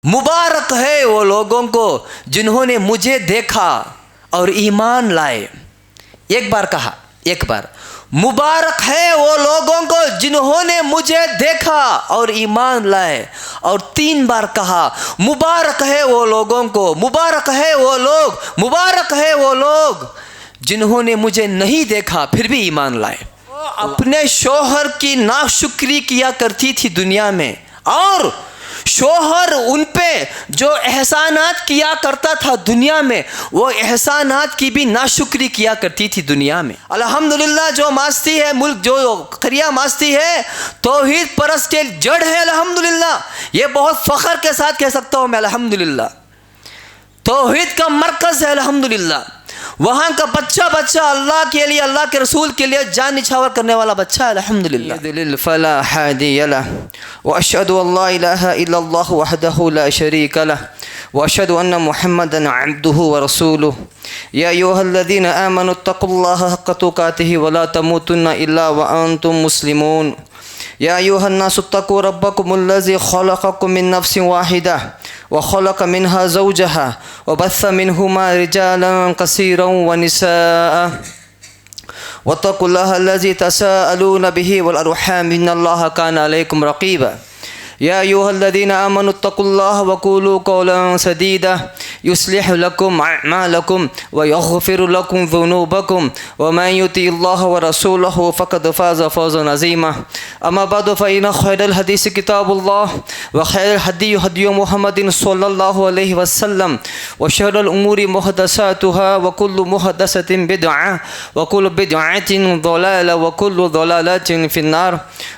मुबारक है वो लोगों को जिन्होंने मुझे देखा और ईमान लाए। एक बार कहा, एक बार, मुबारक है वो लोगों को जिन्होंने मुझे देखा और ईमान लाए। और 3 बार कहा, मुबारक है वो लोगों को, मुबारक है वो लोग, मुबारक है वो लोग जिन्होंने मुझे नहीं देखा फिर भी ईमान लाए। अपने शोहर की नाशुक्री किया करती थी दुनिया में, और शोहर उन पे जो एहसानात किया करता था दुनिया में, वो एहसानात की भी नाशुक्री किया करती थी दुनिया में। अल्हम्दुलिल्लाह, जो मास्ती है मुल्क, जो खरिया मास्ती है, तौहीद परस्त के जड़ है अल्हम्दुलिल्लाह। ये बहुत फ़ख्र के साथ कह सकता हूँ मैं अल्हम्दुलिल्लाह। तौहीद का मरकज़ है अल्हम्दुलिल्लाह। वहाँ का बच्चा अल्लाह के लिए, अल्लाह के रसूल के लिए जान निछावर करने वाला बच्चा है अल्हम्दुलिल्लाह। फला हादिय लह व अशहदु अल्ला इलाहा इल्लल्लाह वहदहु ला शरीक लह व अशहदु अन्न मुहम्मदन अब्दुहु व रसूलुहु या अय्युहल्लज़ीना आमनु तक़ुल्लाहा हक़्क़ तुक़ातिहि व ला तमूतुन्ना इल्ला व अंतुम मुस्लिमून या अय्युहन्नासु इत्तक़ू रब्बकुमुल्लज़ी ख़लक़कुम मिन नफ़्सिन वाहिदा व ख़लक़ मिन्हा ज़ौजहा व बस्स मिन्हुमा रिजालन कसीरन व निसाअ वत्तक़ुल्लाहा अल्लज़ी तसाअलून बिही वल अर्हाम इन्नल्लाहा काना अलैकुम रक़ीबा या अय्युहल्लज़ीना आमनु इत्तक़ुल्लाहा व क़ूलू क़ौलन सदीदा युस्लिह लकुम अअमालकुम व यग़फ़िर लकुम ज़ुनूबकुम व मन युतिइल्लाह व रसूलहु फ़क़द फ़ाज़ फ़ौज़न अज़ीमा। अम्मा बअद फ़इन्न ख़ैरल हदीस किताबुल्लाह व ख़ैरुल हदी हदी मुहम्मदिन सल्लल्लाहु अलैहि वसल्लम व शर्रुल उमूरि मुहदसातुहा व कुल्लु मुहदसतिन बिदअह व कुल्लु बिदअतिन ज़लाला व कुल्लु ज़लालतिन फ़िन्नार।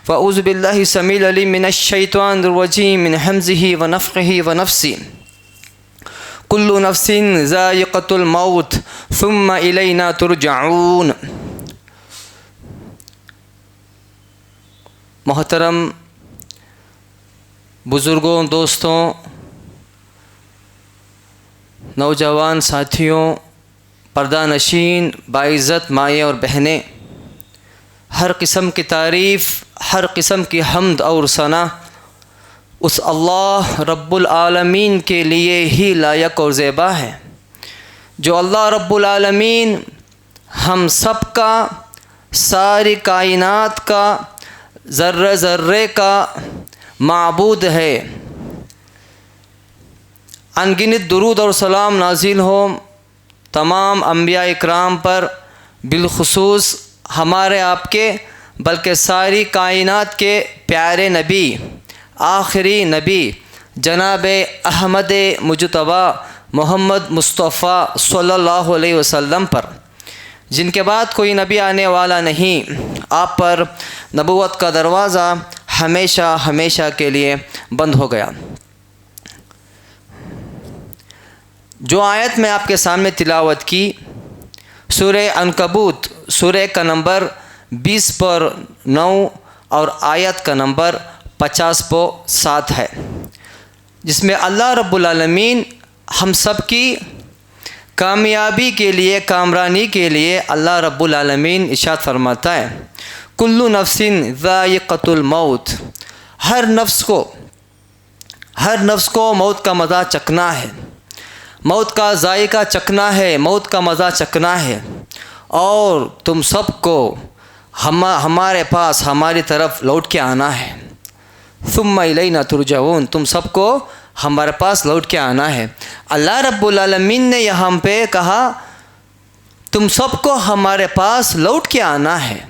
फ़अऊज़ु बिल्लाहि समील अलीम मिनश शैतानिर रजीम मिन हम्ज़िहि व नफ़्ख़िहि व नफ़्सी। कुल्लु नफ्सिन ज़ाइक़तुल मौत सुम्मा इलैना तुरजऊन। मोहतरम बुज़ुर्गों, दोस्तों, नौजवान साथियों, पर्दा नशीन, बाइज़्ज़त माएँ और बहनें, हर किस्म की तारीफ़, हर किस्म की हम्द और सना उस अल्लाह रब्बुल आलमीन के लिए ही लायक और ज़ेबा है, जो अल्लाह रब्बुल आलमीन हम सब का, सारी कायनात का, ज़र्रे ज़र्रे का माबूद है। अनगिनत दुरूद और सलाम नाज़िल हो तमाम अम्बिया इकराम पर, बिलखुसूस हमारे आपके बल्कि सारी कायनात के प्यारे नबी, आखिरी नबी जनाब अहमद मुजतबा मोहम्मद मुस्तफ़ा सल्लल्लाहु अलैहि वसल्लम पर, जिनके बाद कोई नबी आने वाला नहीं। आप पर नबूवत का दरवाज़ा हमेशा हमेशा के लिए बंद हो गया। जो आयत मैं आपके सामने तिलावत की, सूरह अनकबूत सूरह का नंबर 20 पर 9 और आयत का नंबर 50 पर 7 है, जिसमें अल्लाह रब्बुल आलमीन हम सब की कामयाबी के लिए, कामरानी के लिए अल्लाह रब्बुल आलमीन इरशाद फरमाता है, कुल्लु नफ्सिन ज़ाइक़तुल मौत। हर नफ्स को मौत का मज़ा चखना है, मौत का ज़ायक़ा चखना है, मौत का मज़ा चखना है। और तुम सबको हमारे पास, हमारी तरफ लौट के आना है। सुम्मा इलैना तुरजऊन, तुम सबको हमारे पास लौट के आना है। अल्लाह रब्बुल आलमीन ने यहाँ पे कहा तुम सबको हमारे पास लौट के आना है।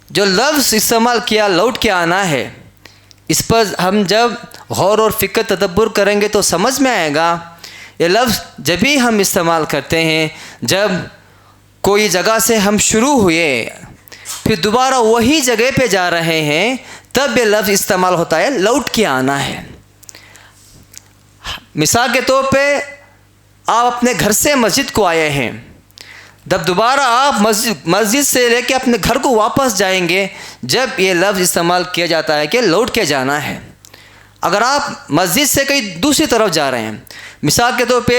जो लफ्ज़ इस्तेमाल किया लौट के आना है, इस पर हम जब गौर और फ़िक्र तदब्बुर करेंगे तो समझ में आएगा। ये लफ्ज़ जब भी हम इस्तेमाल करते हैं, जब कोई जगह से हम शुरू हुए फिर दोबारा वही जगह पे जा रहे हैं, तब ये लफ्ज़ इस्तेमाल होता है लौट के आना है। मिसाल के तौर पे आप अपने घर से मस्जिद को आए हैं, जब दोबारा आप मस्जिद से लेके अपने घर को वापस जाएंगे, जब ये लफ्ज़ इस्तेमाल किया जाता है कि लौट के जाना है। अगर आप मस्जिद से कहीं दूसरी तरफ जा रहे हैं, मिसाल के तौर पे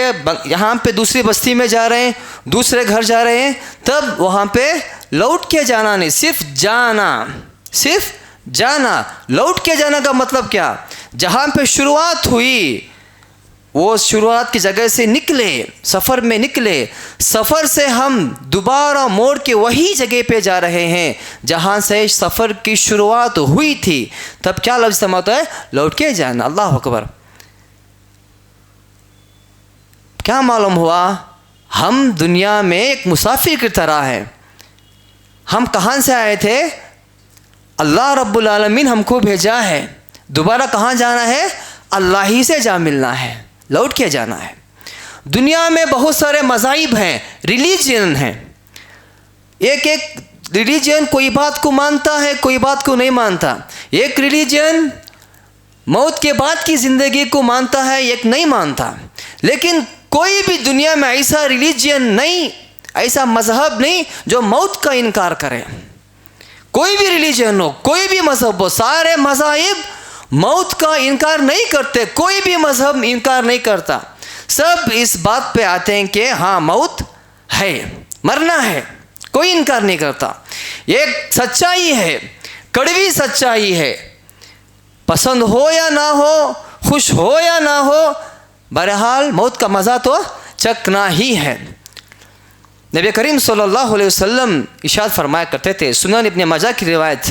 यहाँ पे दूसरी बस्ती में जा रहे हैं, दूसरे घर जा रहे हैं, तब वहाँ पे लौट के जाना नहीं, सिर्फ जाना, सिर्फ जाना। लौट के जाना का मतलब क्या? जहाँ पे शुरुआत हुई वो शुरुआत की जगह से निकले, सफ़र में निकले, सफ़र से हम दोबारा मोड़ के वही जगह पे जा रहे हैं जहाँ से सफ़र की शुरुआत हुई थी। तब क्या लफ्ज़ इस्तेमाल होता है? लौट के जाना। अल्लाह अकबर। क्या मालूम हुआ? हम दुनिया में एक मुसाफिर की तरह हैं। हम कहाँ से आए थे? अल्लाह रब्बुल आलमीन हमको भेजा है। दोबारा कहाँ जाना है? अल्लाह ही से जा मिलना है, लौट के जाना है। दुनिया में बहुत सारे मज़ाहिब हैं, रिलीजन हैं। एक एक रिलीजन कोई बात को मानता है, कोई बात को नहीं मानता। एक रिलीजन मौत के बाद की ज़िंदगी को मानता है, एक नहीं मानता। लेकिन कोई भी दुनिया में ऐसा रिलीजन नहीं, ऐसा मज़हब नहीं जो मौत का इनकार करे। कोई भी रिलीजन हो, कोई भी मज़हब हो, सारे मज़ाहिब मौत का इनकार नहीं करते। कोई भी मज़हब इनकार नहीं करता। सब इस बात पे आते हैं कि हाँ मौत है, मरना है, कोई इनकार नहीं करता। एक सच्चाई है, कड़वी सच्चाई है। पसंद हो या ना हो, खुश हो या ना हो, बहरहाल मौत का मज़ा तो चखना ही है। नबी करीम सल्लल्लाहु अलैहि वसल्लम इरशाद फरमाया करते थे, सुनन इब्न माजा की रिवायत,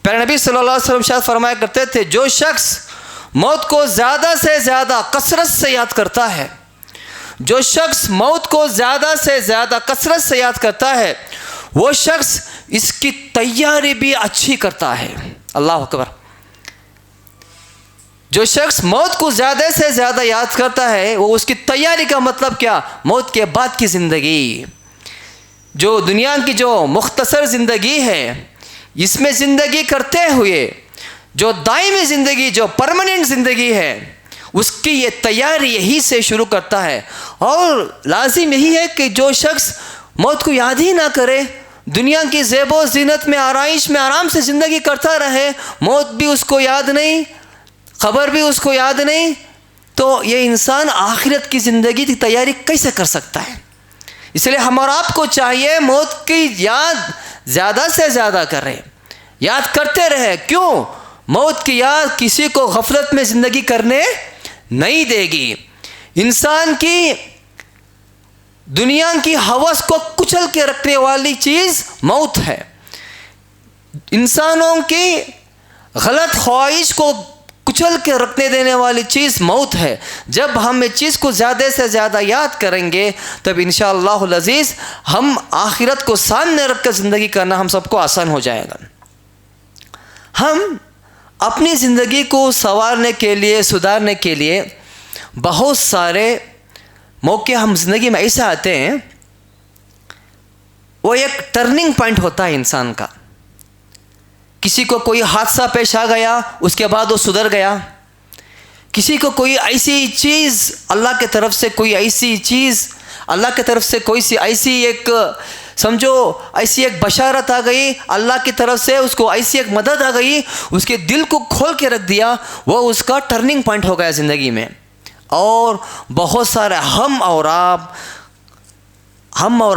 प्यारे नबी सल्लल्लाहु अलैहि वसल्लम इरशाद फरमाया करते थे, जो शख्स मौत को ज़्यादा से ज़्यादा कसरत से याद करता है, जो शख्स मौत को ज़्यादा से ज़्यादा कसरत से याद करता है, वो शख्स इसकी तैयारी भी अच्छी करता है। अल्लाह अकबर। जो शख्स मौत को ज़्यादा से ज़्यादा याद करता है, वो उसकी तैयारी का मतलब क्या? मौत के बाद की ज़िंदगी, जो दुनिया की जो मुख्तसर ज़िंदगी है, इसमें ज़िंदगी करते हुए जो दायमी ज़िंदगी, जो परमानेंट ज़िंदगी है, उसकी ये तैयारी यही से शुरू करता है। और लाजिम यही है कि जो शख्स मौत को याद ही ना करे, दुनिया की ज़ेबो ज़ीनत में, आराइश में आराम से ज़िंदगी करता रहे, मौत भी उसको याद नहीं, खबर भी उसको याद नहीं, तो ये इंसान आखिरत की ज़िंदगी की तैयारी कैसे कर सकता है? इसलिए हम और आपको चाहिए मौत की याद ज़्यादा से ज़्यादा करें, याद करते रहे। क्यों? मौत की याद किसी को गफलत में ज़िंदगी करने नहीं देगी। इंसान की दुनिया की हवस को कुचल के रखने वाली चीज़ मौत है। इंसानों की गलत ख्वाहिश को कुचल के रखने देने वाली चीज़ मौत है। जब हम इस चीज़ को ज़्यादा से ज़्यादा याद करेंगे, तब इंशाअल्लाहुल अज़ीज़ हम आखिरत को सामने रख कर ज़िंदगी करना हम सबको आसान हो जाएगा। हम अपनी ज़िंदगी को संवारने के लिए, सुधारने के लिए बहुत सारे मौके हम ज़िंदगी में ऐसे आते हैं, वो एक टर्निंग पॉइंट होता है इंसान का। किसी को कोई हादसा पेश आ गया, उसके बाद वो सुधर गया। किसी को कोई ऐसी चीज़ अल्लाह की तरफ से, कोई ऐसी चीज़ अल्लाह की तरफ से, कोई सी ऐसी एक समझो ऐसी एक बशारत आ गई अल्लाह की तरफ से, उसको ऐसी एक मदद आ गई, उसके दिल को खोल के रख दिया, वो उसका टर्निंग पॉइंट हो गया ज़िंदगी में। और बहुत सारे हम और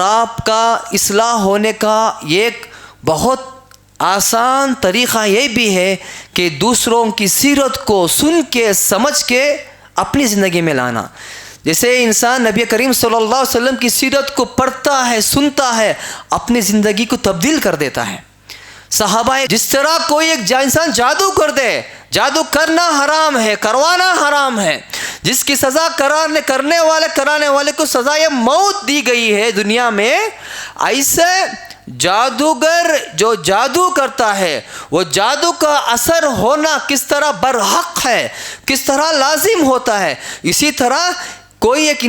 आप का इस्लाह होने का एक बहुत आसान तरीक़ा ये भी है कि दूसरों की सीरत को सुन के, समझ के अपनी ज़िंदगी में लाना। जैसे इंसान नबी करीम सल्लल्लाहु अलैहि वसल्लम की सीरत को पढ़ता है, सुनता है, अपनी ज़िंदगी को तब्दील कर देता है। सहाबा, जिस तरह कोई एक इंसान जादू कर दे, जादू करना हराम है, करवाना हराम है, जिसकी सज़ा कराने वाले को सज़ाए मौत दी गई है दुनिया में, ऐसे जादूगर जो जादू करता है, वो जादू का असर होना किस तरह बरहक है, किस तरह लाजिम होता है, इसी तरह कोई एक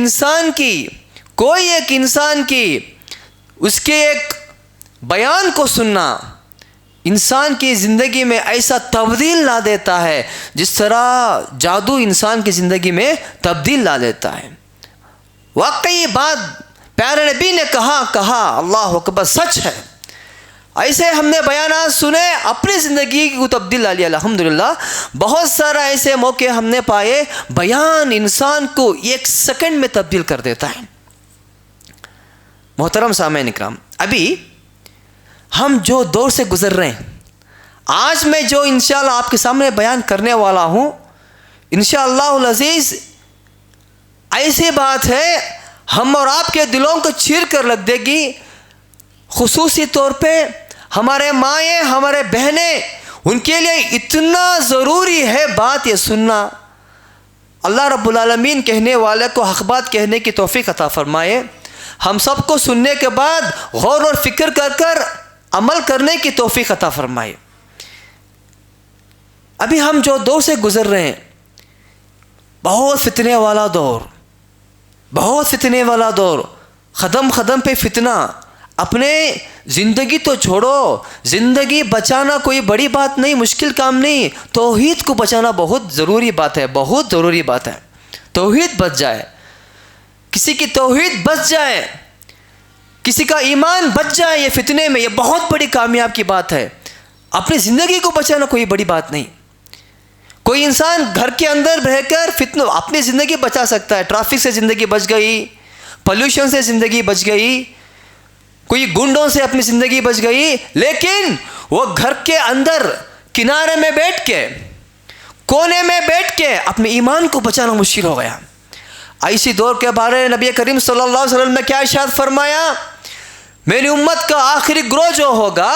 इंसान की उसके एक बयान को सुनना इंसान की ज़िंदगी में ऐसा तब्दील ला देता है, जिस तरह जादू इंसान की ज़िंदगी में तब्दील ला देता है। वाकई बात प्यारे नबी ने कहा अल्लाह अकबर, सच है। ऐसे हमने बयानात सुने, अपनी ज़िंदगी को तब्दील ला लिया अल्हम्दुलिल्लाह। बहुत सारा ऐसे मौके हमने पाए, बयान इंसान को एक सेकंड में तब्दील कर देता है। मोहतरम सामईन इकराम, अभी हम जो दौर से गुज़र रहे हैं, आज मैं जो इंशाअल्लाह आपके सामने बयान करने वाला हूँ, इंशाअल्लाह अज़ीज़ ऐसी बात है हम और आपके दिलों को चीर कर रख देगी। खुसूसी तौर पे हमारे माएँ, हमारे बहनें, उनके लिए इतना ज़रूरी है बात ये सुनना। अल्लाह रब्बुल आलमीन कहने वाले को हक़ बात कहने की तौफ़ीक़ अता फ़रमाए। हम सबको सुनने के बाद गौर और फिक्र कर कर अमल करने की तौफ़ीक़ अता फ़रमाए। अभी हम जो दौर से गुज़र रहे हैं, बहुत फितने वाला दौर, बहुत फितने वाला दौर, ख़दम ख़दम पे फितना। अपने ज़िंदगी तो छोड़ो, ज़िंदगी बचाना कोई बड़ी बात नहीं, मुश्किल काम नहीं। तौहीद को बचाना बहुत ज़रूरी बात है, बहुत ज़रूरी बात है। तौहीद बच जाए, किसी की तौहीद बच जाए, किसी का ईमान बच जाए ये फितने में, ये बहुत बड़ी कामयाब की बात है। अपनी ज़िंदगी को बचाना कोई बड़ी बात नहीं। कोई इंसान घर के अंदर रहकर फितनों अपनी ज़िंदगी बचा सकता है। ट्रैफिक से ज़िंदगी बच गई, पोल्यूशन से ज़िंदगी बच गई, कोई गुंडों से अपनी ज़िंदगी बच गई, लेकिन वो घर के अंदर किनारे में बैठ के, कोने में बैठ के अपने ईमान को बचाना मुश्किल हो गया। ऐसी दौर के बारे में नबी करीम सल्लल्लाहु अलैहि वसल्लम ने क्या इरशाद फरमाया, मेरी उम्मत का आखिरी ग्रोह जो होगा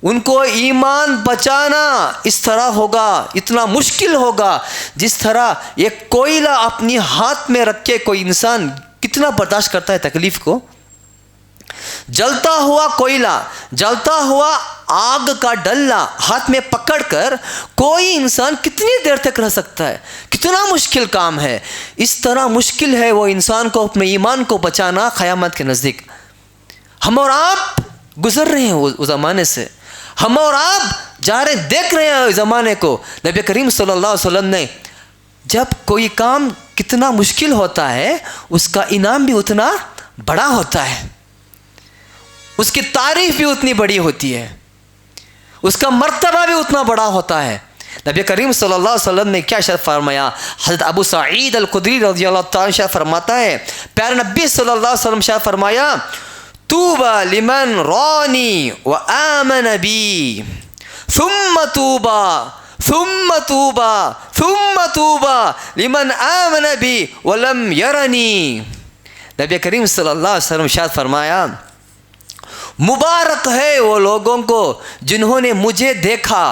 उनको ईमान बचाना इस तरह होगा, इतना मुश्किल होगा जिस तरह एक कोयला अपनी हाथ में रख के कोई इंसान कितना बर्दाश्त करता है तकलीफ़ को। जलता हुआ कोयला, जलता हुआ आग का डल्ला हाथ में पकड़कर कोई इंसान कितनी देर तक रह सकता है, कितना मुश्किल काम है। इस तरह मुश्किल है वो इंसान को अपने ईमान को बचाना क़यामत के नज़दीक। हम और आप गुज़र रहे हैं उस ज़माने से, हम और आप जा रहे देख रहे हैं ज़माने को। नबी करीम सल्लल्लाहु अलैहि वसल्लम ने जब कोई काम कितना मुश्किल होता है उसका इनाम भी उतना बड़ा होता है, उसकी तारीफ़ भी उतनी बड़ी होती है, उसका मर्तबा भी उतना बड़ा होता है। नबी करीम सल्लल्लाहु अलैहि वसल्लम ने क्या इरशाद फरमाया, हज़रत अबू सईद अल-खुदरी रज़ियल्लाहु ताला अन्हु फरमाता है, प्यारे नबी सल्लल्लाहु अलैहि वसल्लम इरशाद फरमाया, तूबा लिमन रानी व आमन बी सुम्मा तूबा सुम्मा तूबा सुम्मा तूबा लिमन आमन बी व लम यरनी। नबी करीम सल्लल्लाहु अलैहि वसल्लम इरशाद फरमाया, मुबारक है वो लोगों को जिन्होंने मुझे देखा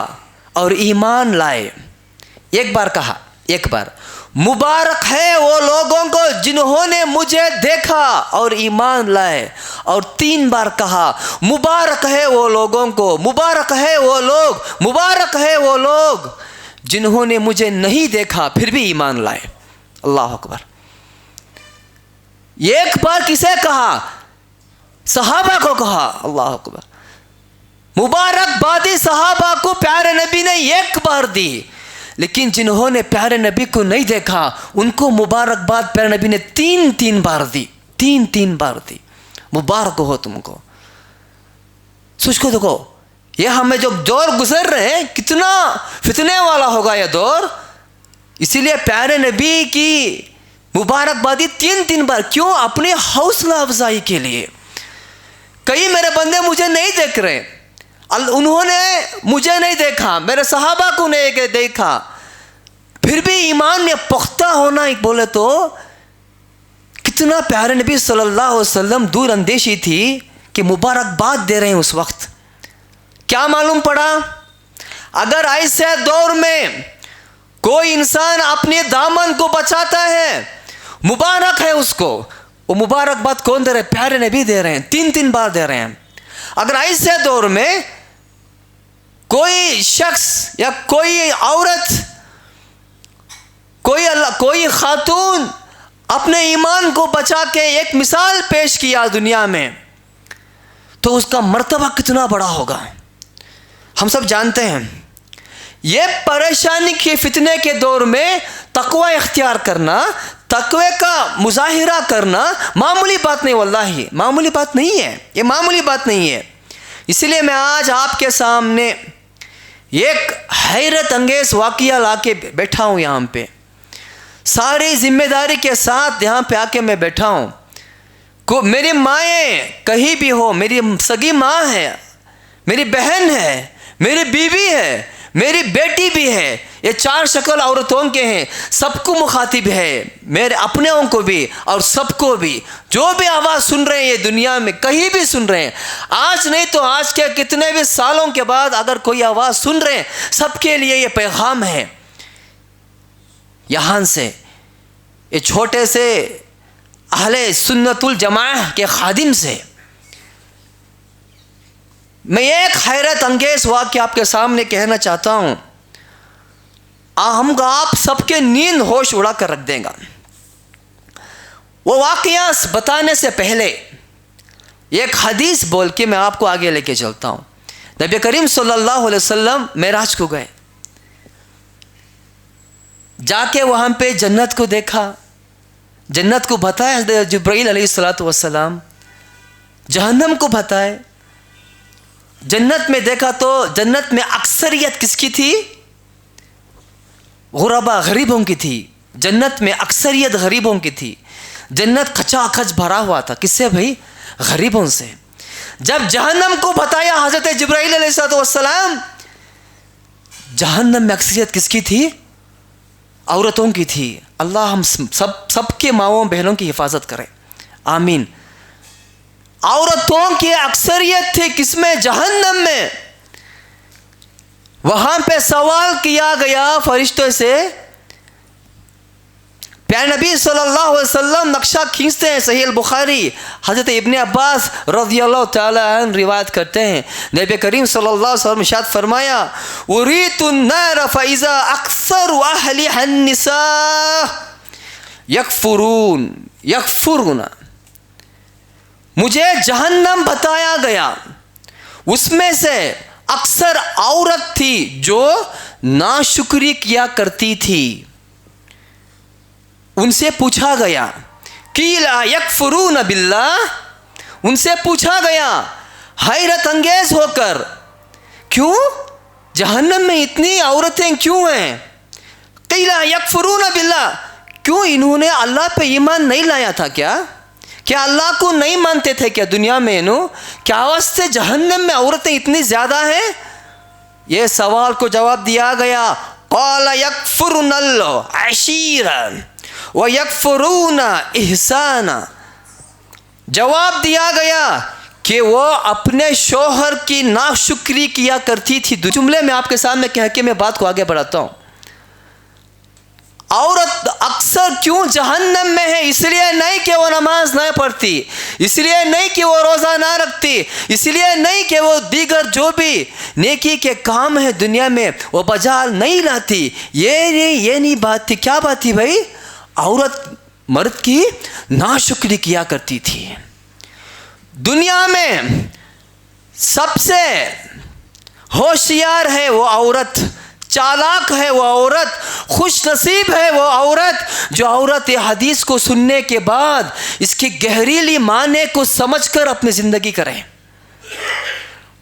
और ईमान लाए। एक बार कहा, एक बार, मुबारक है वो लोगों को जिन्होंने मुझे देखा और ईमान लाए। और 3 बार कहा, मुबारक है वो लोगों को, मुबारक है वो लोग, मुबारक है वो लोग जिन्होंने मुझे नहीं देखा फिर भी ईमान लाए। अल्लाह अकबर। एक बार किसे कहा? सहाबा को कहा। अल्लाह अकबर। मुबारकबादी सहाबा को प्यारे नबी ने एक बार दी, लेकिन जिन्होंने प्यारे नबी को नहीं देखा उनको मुबारकबाद प्यारे नबी ने 3 बार दी, 3 बार दी। मुबारक हो तुमको। सोच को देखो, ये हमें जो दौर गुजर रहे हैं कितना फितने वाला होगा ये दौर। इसीलिए प्यारे नबी की मुबारकबादी 3 बार। क्यों? अपनी हौसला अफजाई के लिए। कई मेरे बंदे मुझे नहीं देख रहे, उन्होंने मुझे नहीं देखा, मेरे सहाबा को नहीं देखा, फिर भी ईमान में पुख्ता होना एक बोले तो कितना प्यारे नबी सल्लल्लाहु अलैहि वसल्लम दूर अंदेशी थी कि मुबारकबाद दे रहे हैं उस वक्त। क्या मालूम पड़ा? अगर ऐसे दौर में कोई इंसान अपने दामन को बचाता है, मुबारक है उसको। वो मुबारकबाद कौन दे रहे? प्यारे नबी दे रहे हैं, 3 बार दे रहे हैं। अगर ऐसे दौर में कोई शख्स या कोई औरत, कोई खातून अपने ईमान को बचा के एक मिसाल पेश किया दुनिया में, तो उसका मर्तबा कितना बड़ा होगा हम सब जानते हैं। ये परेशानी के फितने के दौर में तकवा इख्तियार करना, तकवे का मुजाहिरा करना मामूली बात नहीं, वल्लाही मामूली बात नहीं है, ये मामूली बात नहीं है। इसलिए मैं आज आपके सामने एक हैरत अंगेज वाक़िया लाके बैठा हूँ यहाँ पे, सारी जिम्मेदारी के साथ यहाँ पे आके मैं बैठा हूँ। मेरी माएँ कहीं भी हो, मेरी सगी माँ है, मेरी बहन है, मेरी बीवी है, मेरी बेटी भी है, ये 4 शक्ल औरतों के हैं, सबको मुखातिब है, मेरे अपनों को भी और सबको भी। जो भी आवाज़ सुन रहे हैं ये दुनिया में कहीं भी सुन रहे हैं, आज नहीं तो आज के कितने भी सालों के बाद अगर कोई आवाज़ सुन रहे हैं, सबके लिए ये पैगाम है। यहाँ से ये छोटे से अहले सुन्नतुल जमाअह के खादिम से मैं एक हैरत अंगेज वाक़या आपके सामने कहना चाहता हूँ, आप सबके नींद होश उड़ा कर रख देगा। वो वाक़या बताने से पहले एक हदीस बोल के मैं आपको आगे लेके चलता हूँ। नबी करीम सल्लल्लाहु अलैहि वसल्लम मेराज को गए, जाके वहाँ पे जन्नत को देखा, जन्नत को बताया जिब्राइल अलैहिस्सलातु वस्सलाम, जहन्नम को बताए। जन्नत में देखा तो जन्नत में अक्सरियत किसकी थी? गुरबा, गरीबों की थी। जन्नत में अक्सरियत गरीबों की थी। जन्नत खचाखच भरा हुआ था, किससे भाई? गरीबों से। जब जहन्नम को बताया हज़रत जिब्राइल अलैहिस्सलाम, जहन्नम में अक्सरियत किसकी थी? औरतों की थी। अल्लाह हम सबके माओं बहनों की हिफाजत करे, आमीन। औरतों की अक्सरियत थी किसमें? जहन्नम में। वहां पे सवाल किया गया फरिश्तों से। प्यारे नबी सल्लल्लाहु अलैहि वसल्लम नक्शा खींचते हैं, सही अल बुखारी, हज़रत इब्ने अब्बास रज़ियल्लाहु ताला अन्हु रिवायत करते हैं, नबी करीम सल्लल्लाहु अलैहि वसल्लम इरशाद फरमाया, उरीतुन नार फ़इज़ा अक्सरु अहलिहा अन्निसा यकफुरून। मुझे जहन्नम बताया गया, उसमें से अक्सर औरत थी जो नाशुक्री किया करती थी। उनसे पूछा गया, कीला यकफुरून बिल्लाह, उनसे पूछा गया हैरत अंगेज होकर, क्यों जहन्नम में इतनी औरतें क्यों हैं? कीला यकफुरून बिल्लाह, क्यों इन्होंने अल्लाह पे ईमान नहीं लाया था क्या अल्लाह को नहीं मानते थे क्या दुनिया में? क्या वास्ते जहन्नम में औरतें इतनी ज़्यादा हैं? ये सवाल को जवाब दिया गया, क़ाल यकफुरुनल अशीरा व यकफुरूना इहसाना। जवाब दिया गया कि वो अपने शोहर की नाशुक्री किया करती थी। जुमले में आपके सामने कह के मैं बात को आगे बढ़ाता हूँ। औरत अक्सर क्यों जहन्नम में है? इसलिए नहीं कि वो नमाज ना पढ़ती, इसलिए नहीं कि वो रोज़ा ना रखती, इसलिए नहीं कि वो दीगर जो भी नेकी के काम है दुनिया में वो बजा नहीं लाती। ये नहीं बात थी। क्या बात थी भाई? औरत मर्द की नाशुक्री किया करती थी। दुनिया में सबसे होशियार है वो औरत, चालाक है वो औरत, खुश नसीब है वो औरत, जो औरत ये हदीस को सुनने के बाद इसकी गहरीली माने को समझकर अपनी ज़िंदगी करे।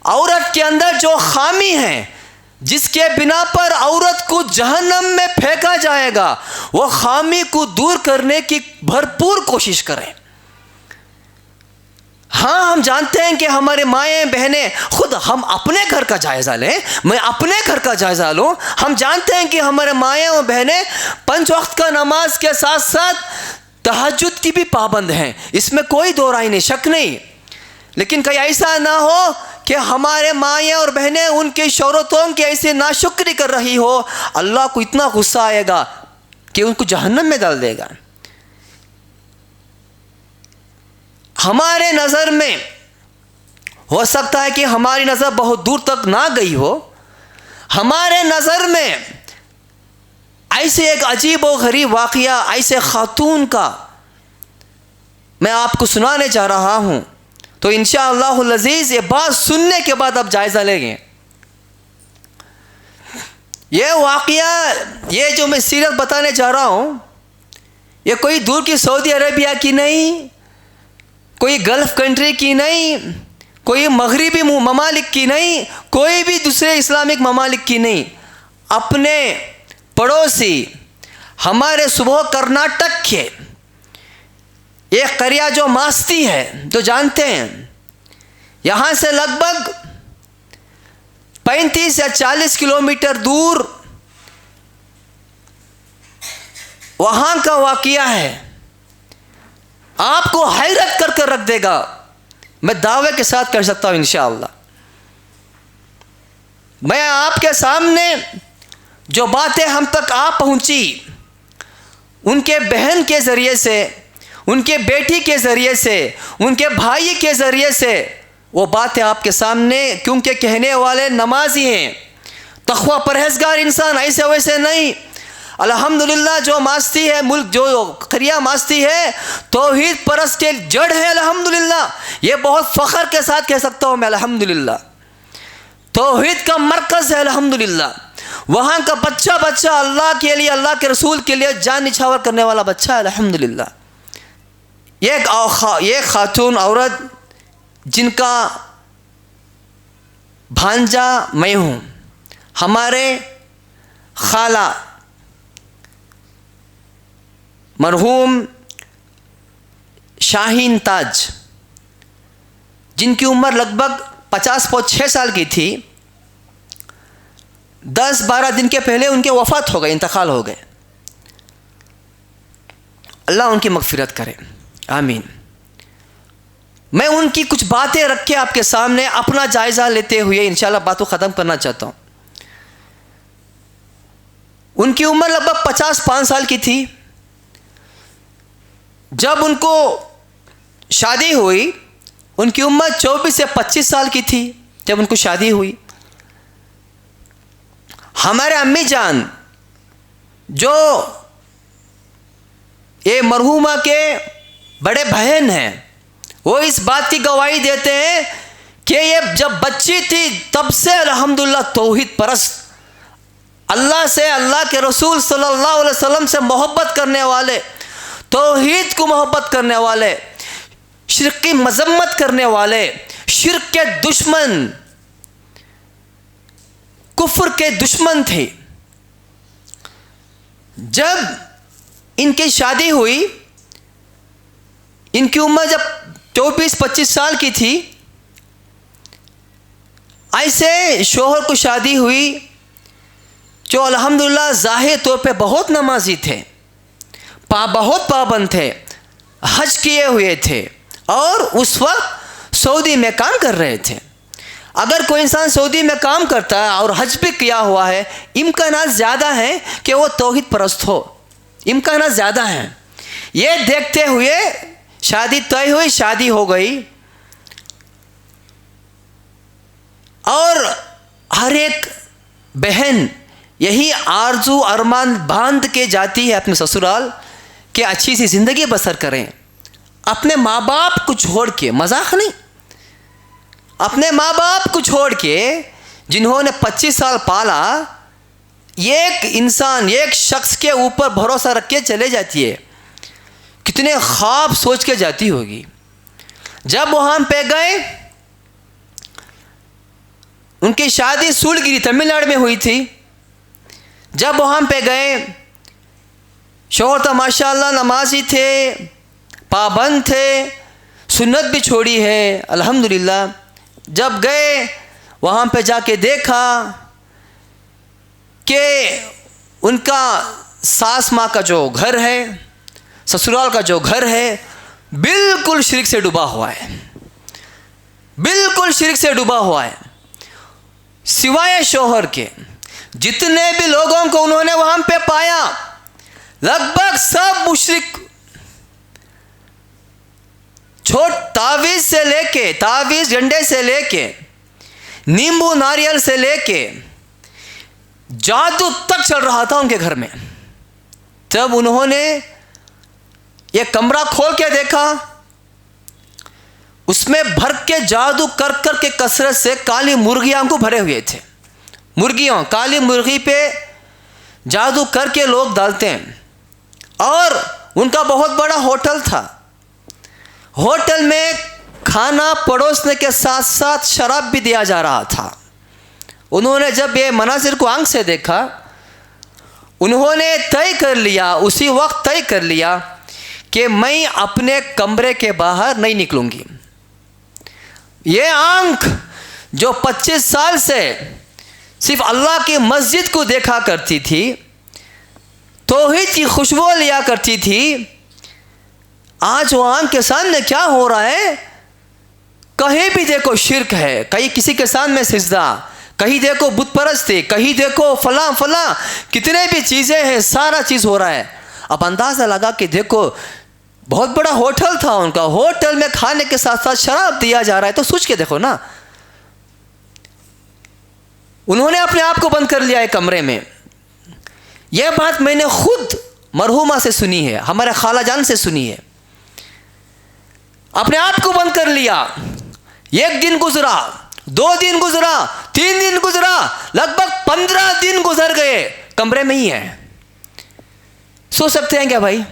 औरत के अंदर जो खामी है जिसके बिना पर औरत को जहन्नम में फेंका जाएगा, वो खामी को दूर करने की भरपूर कोशिश करें। हाँ, हम जानते हैं कि हमारे माएँ बहनें, खुद हम अपने घर का जायज़ा लें, मैं अपने घर का जायज़ा लूँ। हम जानते हैं कि हमारे माएँ और बहनें 5 वक्त का नमाज के साथ साथ तहज्जुद की भी पाबंद हैं, इसमें कोई दो राय नहीं, शक नहीं। लेकिन कहीं ऐसा ना हो कि हमारे माएँ और बहनें उनके शौहरों की ऐसे नाशुक्री कर रही हो, अल्लाह को इतना गुस्सा आएगा कि उनको जहन्नम में डाल देगा। हमारे नज़र में हो सकता है कि हमारी नज़र बहुत दूर तक ना गई हो, हमारे नज़र में ऐसे एक अजीब व गरीब वाक़या ऐसे खातून का मैं आपको सुनाने जा रहा हूँ। तो इंशाअल्लाहुल अज़ीज़ ये बात सुनने के बाद आप जायज़ा लेंगे। ये वाक़या, ये जो मैं सीरत बताने जा रहा हूँ, ये कोई दूर की सऊदी अरेबिया की नहीं, कोई गल्फ़ कंट्री की नहीं, कोई मगरिबी ममालिक की नहीं, कोई भी दूसरे इस्लामिक ममालिक की नहीं, अपने पड़ोसी हमारे सुबह कर्नाटक के एक करिया जो मास्ती है, तो जानते हैं यहाँ से लगभग 35 या 40 किलोमीटर दूर वहां का वाकया है, आपको हैरत कर रख देगा। मैं दावे के साथ कर सकता हूं इंशाअल्लाह। मैं आपके सामने जो बातें हम तक आ पहुंची, उनके बहन के ज़रिए से, उनके बेटी के ज़रिए से, उनके भाई के ज़रिए से, वो बातें आपके सामने, क्योंकि कहने वाले नमाजी हैं, तक़वा परहेज़गार इंसान, ऐसे वैसे नहीं। अल्हम्दुलिल्लाह जो मास्ती है मुल्क, जो खरिया मास्ती है, तौहीद परस्त के जड़ है अल्हम्दुलिल्लाह। ये बहुत फ़ख्र के साथ कह सकता हूँ मैं अल्हम्दुलिल्लाह। तौहीद का मरकज़ है अल्हम्दुलिल्लाह। वहाँ का बच्चा अल्लाह के लिए, अल्लाह के रसूल के लिए जान निछावर करने वाला बच्चा है अल्हम्दुलिल्लाह। ये खातून औरत जिनका भांजा मैं हूँ, हमारे खाला मरहूम शाहीन ताज, जिनकी उम्र लगभग 50-6 साल की थी, 10-12 दिन के पहले उनके वफ़ात हो गए, इंतकाल हो गए। अल्लाह उनकी मग़फ़िरत करे, आमीन। मैं उनकी कुछ बातें रख के आपके सामने अपना जायज़ा लेते हुए इंशाअल्लाह बातों ख़त्म करना चाहता हूँ। उनकी उम्र लगभग 55 साल की थी। जब उनको शादी हुई, उनकी उम्र 24 से 25 साल की थी जब उनको शादी हुई। हमारे अम्मी जान, जो ये मरहूमा के बड़े बहन हैं, वो इस बात की गवाही देते हैं कि ये जब बच्ची थी तब से अल्हम्दुलिल्लाह तौहीद परस्त, अल्लाह से, अल्लाह के रसूल सल्लल्लाहु अलैहि वसल्लम से मोहब्बत करने वाले, तौहीद को मोहब्बत करने वाले, शिर्क की मजम्मत करने वाले, शिर्क के दुश्मन, कुफ्र के दुश्मन थे। जब इनकी शादी हुई, इनकी उम्र जब 24-25 साल की थी, ऐसे शोहर को शादी हुई जो अल्हम्दुलिल्लाह ज़ाहिर तौर पे बहुत नमाजी थे, बहुत पाबंद थे, हज किए हुए थे और उस वक्त सऊदी में काम कर रहे थे। अगर कोई इंसान सऊदी में काम करता है और हज भी किया हुआ है, इम्कानात ज़्यादा हैं कि वो तौहीद परस्त हो, इम्कानात ज़्यादा हैं। ये देखते हुए शादी तय हुई, शादी हो गई और हर एक बहन यही आरजू अरमान बांध के जाती है अपने ससुराल कि अच्छी सी ज़िंदगी बसर करें, अपने माँ बाप को छोड़ के, मजाक नहीं, अपने माँ बाप को छोड़ के जिन्होंने 25 साल पाला, एक इंसान, एक शख्स के ऊपर भरोसा रख के चले जाती है, कितने ख्वाब सोच के जाती होगी। जब वहाँ पे गए, उनकी शादी सूलगिरी तमिलनाडु में हुई थी। जब वहाँ पे गए, शौहर तो माशाअल्लाह नमाजी थे, पाबंद थे, सुन्नत भी छोड़ी है अल्हम्दुलिल्लाह। जब गए वहाँ पे जाके देखा कि उनका सास माँ का जो घर है, ससुराल का जो घर है, बिल्कुल शिर्क से डूबा हुआ है, बिल्कुल शिर्क से डूबा हुआ है। सिवाय शौहर के जितने भी लोगों को उन्होंने वहाँ पे पाया, लगभग सब मुशरिक, तावीज़ से लेके, तावीज़ डंडे से लेके, नींबू नारियल से लेके जादू तक चल रहा था उनके घर में। तब उन्होंने ये कमरा खोल के देखा, उसमें भर के जादू कर कर के कसरत से काली मुर्गियां को भरे हुए थे। मुर्गियों, काली मुर्गी पे जादू करके लोग डालते हैं। और उनका बहुत बड़ा होटल था। होटल में खाना परोसने के साथ साथ शराब भी दिया जा रहा था। उन्होंने जब ये मनाजिर को आंख से देखा, उन्होंने तय कर लिया, उसी वक्त तय कर लिया कि मैं अपने कमरे के बाहर नहीं निकलूंगी। ये आंख जो 25 साल से सिर्फ अल्लाह की मस्जिद को देखा करती थी, तौहीद की खुशबू लिया करती थी। आज वो आंख के सामने क्या हो रहा है, कहीं भी देखो शिर्क है, कहीं किसी के सामने सिजदा, कहीं देखो बुत परस्ती, कहीं देखो फला फला, कितने भी चीज़ें हैं, सारा चीज़ हो रहा है। अब अंदाज़ा लगा कि देखो बहुत बड़ा होटल था उनका, होटल में खाने के साथ साथ शराब दिया जा रहा है, तो सोच के देखो ना। उन्होंने अपने आप को बंद कर लिया है कमरे में। यह बात मैंने खुद मरहुमा से सुनी है, हमारे खाला जान से सुनी है। अपने आप को बंद कर लिया। एक दिन गुजरा, 2 दिन गुजरा, 3 दिन गुजरा, लगभग 15 दिन गुजर गए, कमरे में ही है। सोच सकते हैं क्या भाई,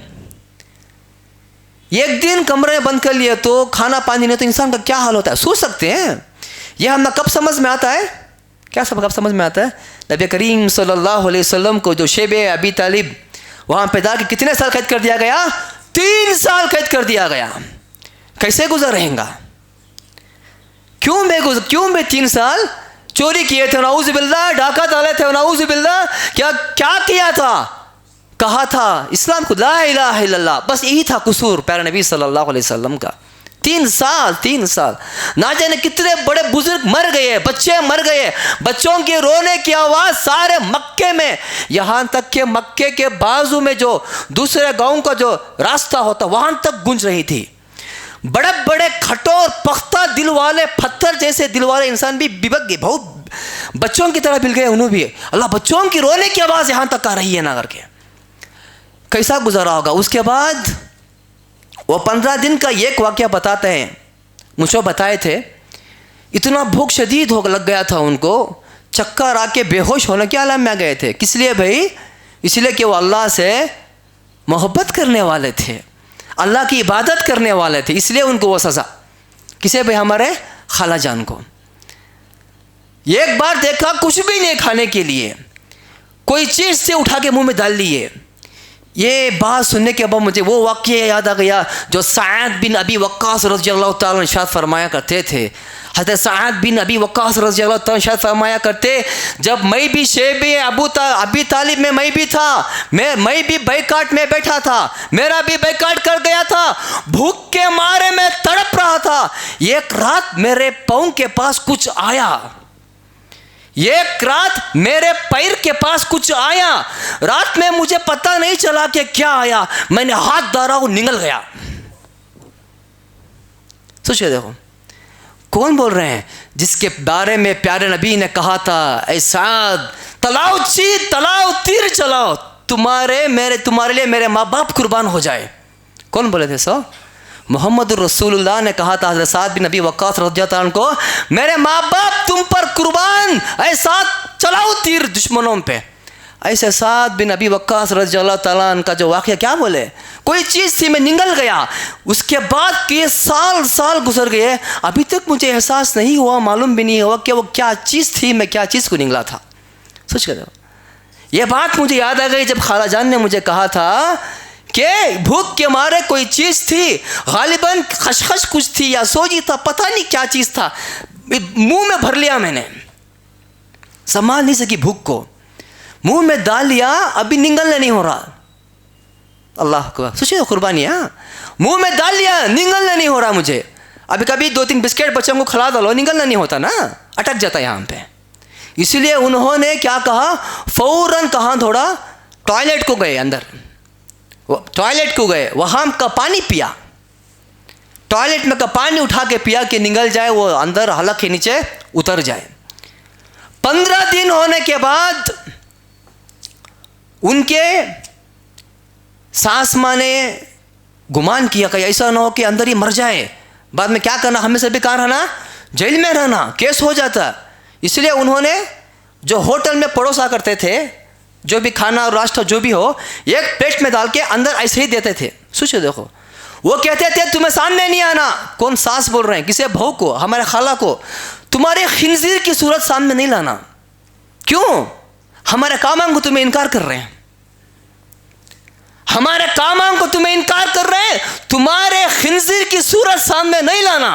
एक दिन कमरे में बंद कर लिया तो खाना पानी नहीं तो इंसान का क्या हाल होता है, सोच सकते हैं। यह हमें कब समझ में आता है, क्या सब कब समझ में आता है, नबी करीम सल्लल्लाहु अलैहि वसल्लम को जो शेब अबी तालिब वहाँ पे डाल के कितने साल कैद कर दिया गया, 3 साल कैद कर दिया गया। कैसे गुजर रहेगा, क्यों बे 3 साल चोरी किए थे, नाऊज़ बिल्लाह, डाका डाले थे, नाऊज़ बिल्लाह, क्या किया था, कहा था इस्लाम को ला इलाहा इल्लल्लाह, बस यही था कसूर प्यारे नबी सल्लल्लाहु अलैहि वसल्लम का। 3 साल ना जाने कितने बड़े बुजुर्ग मर गए, बच्चे मर गए, बच्चों के रोने की आवाज़ सारे मक्के में, यहाँ तक कि मक्के के बाजू में जो दूसरे गाँव का जो रास्ता होता वहाँ तक गूंज रही थी। बड़े बड़े कठोर पख्ता दिल वाले, पत्थर जैसे दिल वाले इंसान भी बिबक गए, बहुत बच्चों की तरह मिल गए उन्होंने भी। अल्लाह, बच्चों की रोने की आवाज़ यहाँ तक आ रही है ना करके, कैसा गुजारा होगा। उसके बाद वो 15 दिन का एक वाक़या बताते हैं, मुझे बताए थे, इतना भूख शदीद हो लग गया था उनको, चक्कर आके बेहोश होने के आलम में गए थे। किस लिए भाई, इसलिए कि वो अल्लाह से मोहब्बत करने वाले थे, अल्लाह की इबादत करने वाले थे, इसलिए उनको वो सज़ा। किसे भाई, हमारे खाला जान को। एक बार देखा कुछ भी नहीं खाने के लिए, कोई चीज़ से उठा के मुंह में डाल लिए। ये बात सुनने के बाद मुझे वो वाक़या याद आ गया जो सअद बिन अबी वक्कास रज़ियल्लाहु ताला इरशाद फरमाया करते थे। हज़रत सअद बिन अबी वक्कास रज़ियल्लाहु ताला इरशाद फरमाया करते, जब मैं भी शेब अबी तालिब में मैं भी था, मैं भी बैकाट में बैठा था, मेरा भी बैकाट कर गया था, भूख के मारे मैं तड़प रहा था। एक रात मेरे पाँव के पास कुछ आया, एक रात मेरे पैर के पास कुछ आया, रात में मुझे पता नहीं चला कि क्या आया, मैंने हाथ डाला वो निगल गया। सोचिए देखो, कौन बोल रहे हैं, जिसके बारे में प्यारे नबी ने कहा था, ऐ साद तलाओ तीर चलाओ, तुम्हारे लिए मेरे माँ बाप कुर्बान हो जाए। कौन बोले थे सो, मोहम्मद रसूलुल्लाह ने कहा था हज़रत सअद बिन अबी वक्कास रज़ियल्लाहु अन्हु को, मेरे माँ बाप तुम पर कुर्बान, ऐसा चलाओ तीर दुश्मनों पे। ऐसे सअद बिन अबी वक्कास रज़ियल्लाहु ताला अन्हु का जो वाक़या, क्या बोले, कोई चीज़ थी मैं निगल गया। उसके बाद के साल गुजर गए, अभी तक मुझे एहसास नहीं हुआ, मालूम भी नहीं हुआ कि वो क्या चीज़ थी, मैं क्या चीज़ को निगला था। सोच कर ये बात मुझे याद आ गई जब खाला जान ने मुझे कहा था कि भूख के मारे कोई चीज़ थी, गालिबन खशखश कुछ थी या सोजी था, पता नहीं क्या चीज़ था, मुंह में भर लिया मैंने, संभाल नहीं सकी भूख को, मुंह में डाल लिया, अभी निगलने नहीं हो रहा। अल्लाह को सोचिए कुर्बानी, मुंह में डाल लिया, निगलने नहीं हो रहा मुझे। अभी कभी 2-3 बिस्किट बच्चों को खिला दो, निगलना नहीं होता ना, अटक जाता यहाँ पे। इसलिए उन्होंने क्या कहा, फौरन कहाँ थोड़ा टॉयलेट को गए, अंदर टॉयलेट को गए, वहाँ का पानी पिया, टॉयलेट में का पानी उठा के पिया कि निगल जाए, वो अंदर हलक के नीचे उतर जाए। 15 दिन होने के बाद उनके सास माँ ने गुमान किया कि ऐसा ना हो कि अंदर ही मर जाए, बाद में क्या करना, हमें से भी कहाँ रहना, जेल में रहना, केस हो जाता। इसलिए उन्होंने जो होटल में परोसा करते थे, जो भी खाना और रास्ता जो भी हो, एक प्लेट में डाल के अंदर ऐसे ही देते थे। सोचो देखो, वो कहते थे तुम्हें सामने नहीं आना। कौन सास बोल रहे हैं, किसे, बहू को, हमारे खाला को, तुम्हारे खिंजीर की सूरत सामने नहीं लाना। क्यों, हमारे कामां को तुम्हें इनकार कर रहे हैं, हमारे कामां को तुम्हें इनकार कर रहे हैं, तुम्हारे खिंजीर की सूरत सामने नहीं लाना।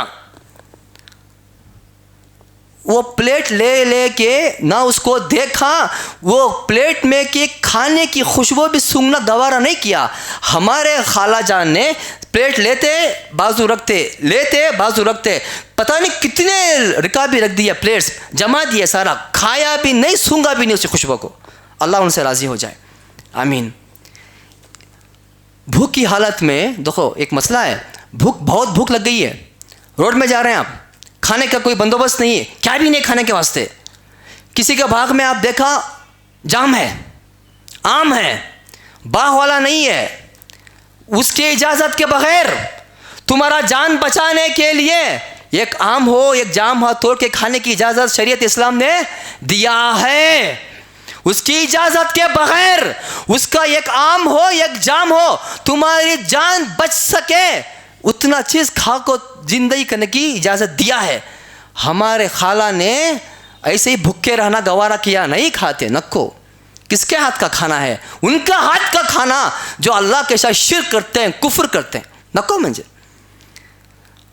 वो प्लेट ले ले के ना उसको देखा, वो प्लेट में कि खाने की खुशबू भी सूंघना गवारा नहीं किया। हमारे खाला जान ने प्लेट लेते बाजू रखते, लेते बाजू रखते, पता नहीं कितने रिकाबी रख दिया, प्लेट्स जमा दिए, सारा खाया भी नहीं, सूंघा भी नहीं उस खुशबू को। अल्लाह उनसे राज़ी हो जाए, आमीन। भूख की हालत में देखो एक मसला है, बहुत भूख लग गई है, रोड में जा रहे हैं आप, खाने का कोई बंदोबस्त नहीं है, क्या भी नहीं खाने के वास्ते। किसी के बाग में आप देखा जाम है, आम है, बाग वाला नहीं है, उसके इजाज़त के बगैर तुम्हारा जान बचाने के लिए एक आम हो, एक जाम हो तोड़ के खाने की इजाज़त शरीयत इस्लाम ने दिया है। उसकी इजाज़त के बगैर उसका एक आम हो, एक जाम हो, तुम्हारी जान बच सके उतना चीज़ खा को जिंदगी करने की इजाज़त दिया है। हमारे खाला ने ऐसे ही भूखे रहना गवारा किया, नहीं खाते नक्को। किसके हाथ का खाना है? उनका हाथ का खाना जो अल्लाह के साथ शिर्क करते हैं, कुफ्र करते हैं, नको मुझे।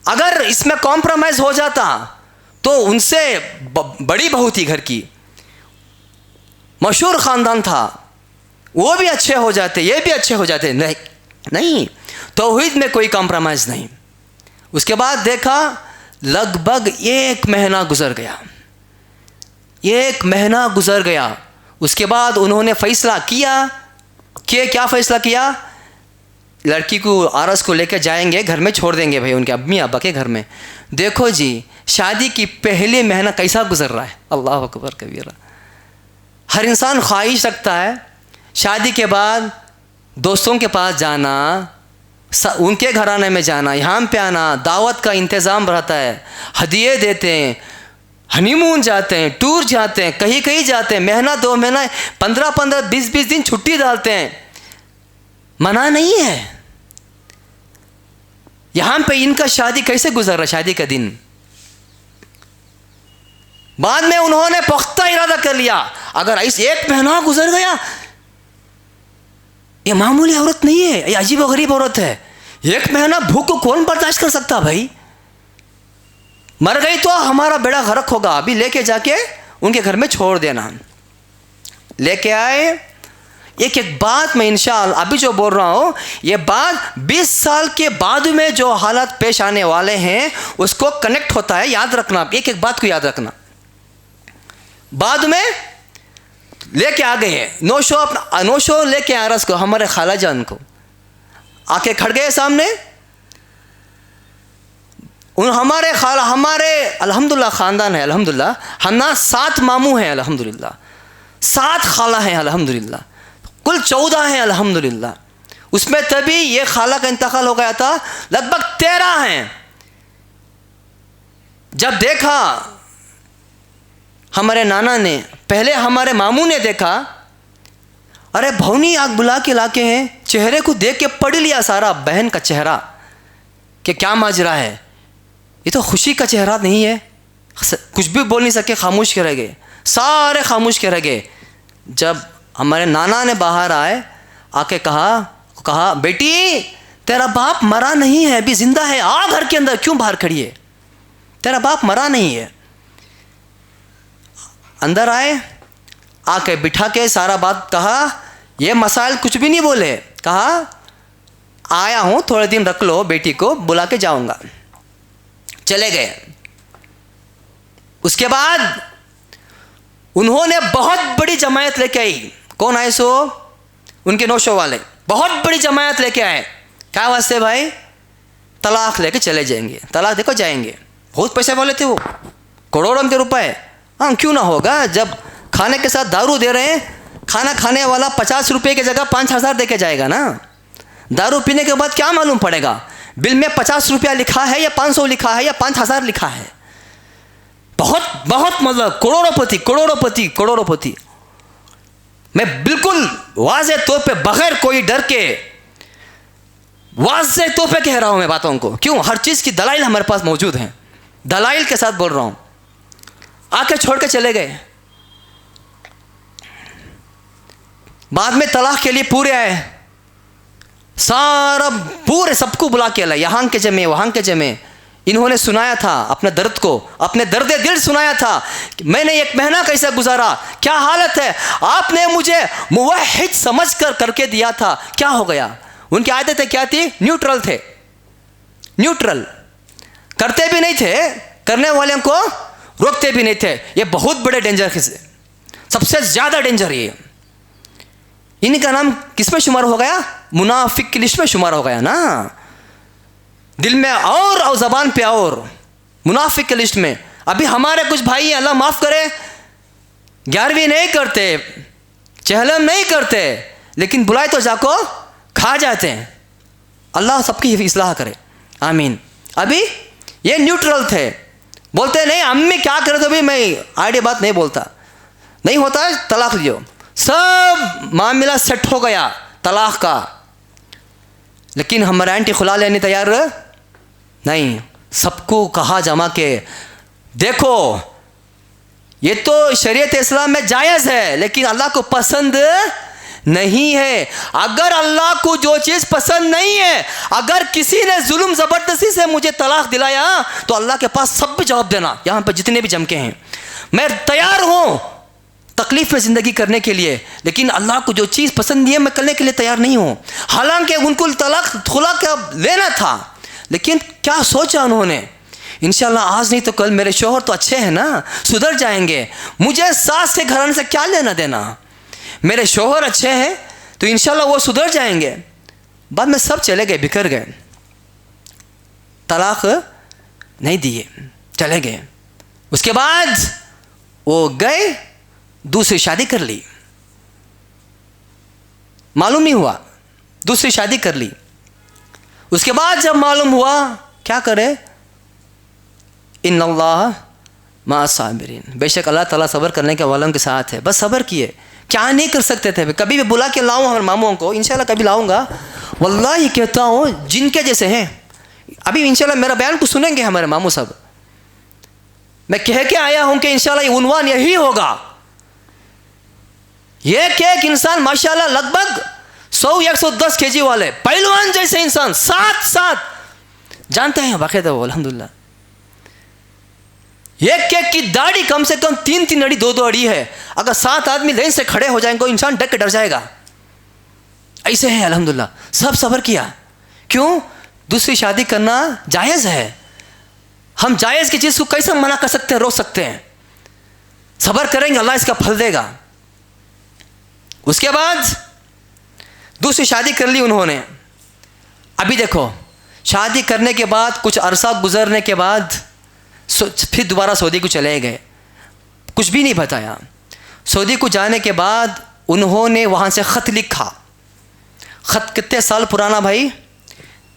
अगर इसमें कॉम्प्रोमाइज़ हो जाता तो उनसे बड़ी बहू थी घर की, मशहूर ख़ानदान था, वो भी अच्छे हो जाते, ये भी अच्छे हो जाते, नहीं तौहीद में कोई कॉम्प्रोमाइज़ नहीं। उसके बाद देखा लगभग 1 महीना गुजर गया, 1 महीना गुजर गया। उसके बाद उन्होंने फ़ैसला किया कि क्या फ़ैसला किया, लड़की को आरस को लेकर जाएंगे, घर में छोड़ देंगे भाई उनके अम्मी अब्बा के घर में। देखो जी शादी की पहले महीना कैसा गुजर रहा है, अल्लाह अकबर कबीरा। हर इंसान ख्वाहिश रखता है शादी के बाद दोस्तों के पास जाना, उनके घराने में जाना, यहाँ पे आना, दावत का इंतज़ाम रहता है, हदिये देते हैं, हनीमून जाते हैं, टूर जाते हैं, कहीं कहीं जाते हैं, महीना 2 महीना 15-15 20-20 दिन छुट्टी डालते हैं, मना नहीं है। यहाँ पे इनका शादी कैसे गुजर रहा, शादी का दिन। बाद में उन्होंने पुख्ता इरादा कर लिया, अगर ऐसे 1 महीना गुजर गया, ये मामूली औरत नहीं है, ये अजीब और गरीब औरत है। 1 महीना भूख को कौन बर्दाश्त कर सकता भाई, मर गई तो हमारा बेड़ा गर्क होगा, अभी लेके जाके उनके घर में छोड़ देना। लेके आए, एक एक बात मैं इंशाअल्लाह अभी जो बोल रहा हूँ, ये बात 20 साल के बाद में जो हालात पेश आने वाले हैं उसको कनेक्ट होता है, याद रखना, एक एक बात को याद रखना। बाद में लेके आ गए नौशो, अपना नौशो लेके आ रस को, हमारे खाला जान को आके खड़ गए सामने। हमारे खाला, हमारे अल्हम्दुलिल्लाह ख़ानदान है, अल्हम्दुलिल्लाह हम ना 7 मामू हैं, अल्हम्दुलिल्लाह 7 खाला हैं, अल्हम्दुलिल्लाह कुल 14 हैं, अल्हम्दुलिल्लाह। उसमें तभी ये खाला का इंतकाल हो गया था, लगभग 13 हैं। जब देखा हमारे नाना ने, पहले हमारे मामू ने देखा, अरे भौनी आग बुला के लाके हैं, चेहरे को देख के पढ़ लिया सारा बहन का चेहरा कि क्या माजरा है, ये तो खुशी का चेहरा नहीं है। कुछ भी बोल नहीं सके, खामोश के रह गए, सारे खामोश के रह गए। जब हमारे नाना ने बाहर आए, आके कहा बेटी तेरा बाप मरा नहीं है, अभी जिंदा है, आ घर के अंदर, क्यों बाहर खड़ी है, तेरा बाप मरा नहीं है। अंदर आए, आके बिठा के सारा बात कहा, ये मसाइल कुछ भी नहीं बोले, कहा आया हूँ थोड़े दिन रख लो, बेटी को बुला के जाऊँगा। चले गए। उसके बाद उन्होंने बहुत बड़ी जमायत लेके आई। कौन आए सो? उनके नौशो वाले बहुत बड़ी जमायत लेके आए। क्या वास्ते भाई? तलाक लेके चले जाएंगे, तलाक देखो जाएंगे। बहुत पैसे वाले थे वो, करोड़ों के रुपए। हाँ क्यों ना होगा, जब खाने के साथ दारू दे रहे हैं, खाना खाने वाला 50 रुपये की जगह 5,000 दे के जाएगा ना। दारू पीने के बाद क्या मालूम पड़ेगा बिल में 50 रुपया लिखा है या 500 लिखा है या 5,000 लिखा है। बहुत बहुत मतलब करोड़ोंपति। मैं बिल्कुल वाज़े तौर पे बगैर कोई डर के वाज़े तौर पे कह रहा हूं मैं बातों को। क्यों? हर चीज़ की दलाइल हमारे पास मौजूद हैं, दलाइल के साथ बोल रहा हूं। आके छोड़ के चले गए। बाद में तलाक के लिए पूरे आए, सारा पूरे सबको बुला के लाए, यहाँ के जमे वहाँ के जमे, इन्होंने सुनाया था अपने दर्द को, अपने दर्द दिल सुनाया था कि मैंने एक महीना कैसे गुजारा, क्या हालत है, आपने मुझे मुवहिद समझ कर करके दिया था, क्या हो गया। उनकी आदतें क्या थी? न्यूट्रल थे, न्यूट्रल, करते भी नहीं थे, करने वाले को रोकते भी नहीं थे। ये बहुत बड़े डेंजर है, सबसे ज़्यादा डेंजर ये। इनका नाम किस में शुमार हो गया? मुनाफिक की लिस्ट में शुमार हो गया ना। दिल में और ज़बान पे और, मुनाफिक की लिस्ट में। अभी हमारे कुछ भाई अल्लाह माफ़ करे 11वीं नहीं करते, चहलम नहीं करते, लेकिन बुलाए तो जाको खा जाते हैं। अल्लाह सबकी इस्लाह करे, आमीन। अभी ये न्यूट्रल थे, बोलते नहीं अम्मी क्या करे तो भी मैं आइडिया बात नहीं बोलता, नहीं होता है तलाक दियो, सब मामला सेट हो गया तलाक का। लेकिन हमारा आंटी खुला लेने तैयार नहीं, सबको कहा जमा के देखो ये तो शरीयत इस्लाम में जायज़ है, लेकिन अल्लाह को पसंद नहीं है। अगर अल्लाह को जो चीज़ पसंद नहीं है, अगर किसी ने जुल्म ज़बरदस्ती से मुझे तलाक दिलाया तो अल्लाह के पास सब भी जवाब देना। यहाँ पर जितने भी जमके हैं, मैं तैयार हूँ तकलीफ़ में ज़िंदगी करने के लिए, लेकिन अल्लाह को जो चीज़ पसंद नहीं है मैं करने के लिए तैयार नहीं हूँ। हालांकि उनको तलाक खुला क्या लेना था, लेकिन क्या सोचा उन्होंने, इंशाल्लाह आज नहीं तो कल मेरे शौहर तो अच्छे हैं ना, सुधर जाएंगे, मुझे सास के घराने से क्या लेना देना, मेरे शौहर अच्छे हैं तो इंशाल्लाह वो सुधर जाएंगे। बाद में सब चले गए, बिखर गए, तलाक नहीं दिए, चले गए। उसके बाद वो गए दूसरी शादी कर ली, मालूम नहीं हुआ, दूसरी शादी कर ली। उसके बाद जब मालूम हुआ क्या करे, इन्नल्लाह मा साबिरीन, बेशक अल्लाह ताला सब्र करने के वालों के साथ है। बस सब्र किए, क्या नहीं कर सकते थे। कभी भी बुला के लाऊं हमारे मामों को, इंशाल्लाह कभी लाऊंगा, वल्लाही कहता हूँ जिनके जैसे हैं। अभी इंशाल्लाह मेरा बयान को सुनेंगे हमारे मामू सब, मैं कह के आया हूँ कि इंशाल्लाह ये उन्वान यही होगा। एक इंसान माशाल्लाह लगभग 100-110 kg वाले पहलवान जैसे इंसान, साथ जानते हैं बाकायदा वो अल्हम्दुलिल्लाह। एक की दाढ़ी कम से कम 3-3 अड़ी 2-2 अड़ी है। अगर 7 आदमी लाइन से खड़े हो जाएंगे इंसान डर के डर जाएगा, ऐसे है अल्हम्दुलिल्लाह। सब सब्र किया, क्यों? दूसरी शादी करना जायज़ है। हम जायज़ की चीज़ को कैसे मना कर सकते हैं, रोक सकते हैं? सब्र करेंगे, अल्लाह इसका फल देगा। उसके बाद दूसरी शादी कर ली उन्होंने। अभी देखो, शादी करने के बाद कुछ अरसा गुजरने के बाद फिर दोबारा सऊदी को चले गए, कुछ भी नहीं बताया। सऊदी को जाने के बाद उन्होंने वहाँ से ख़त लिखा। ख़त कितने साल पुराना भाई?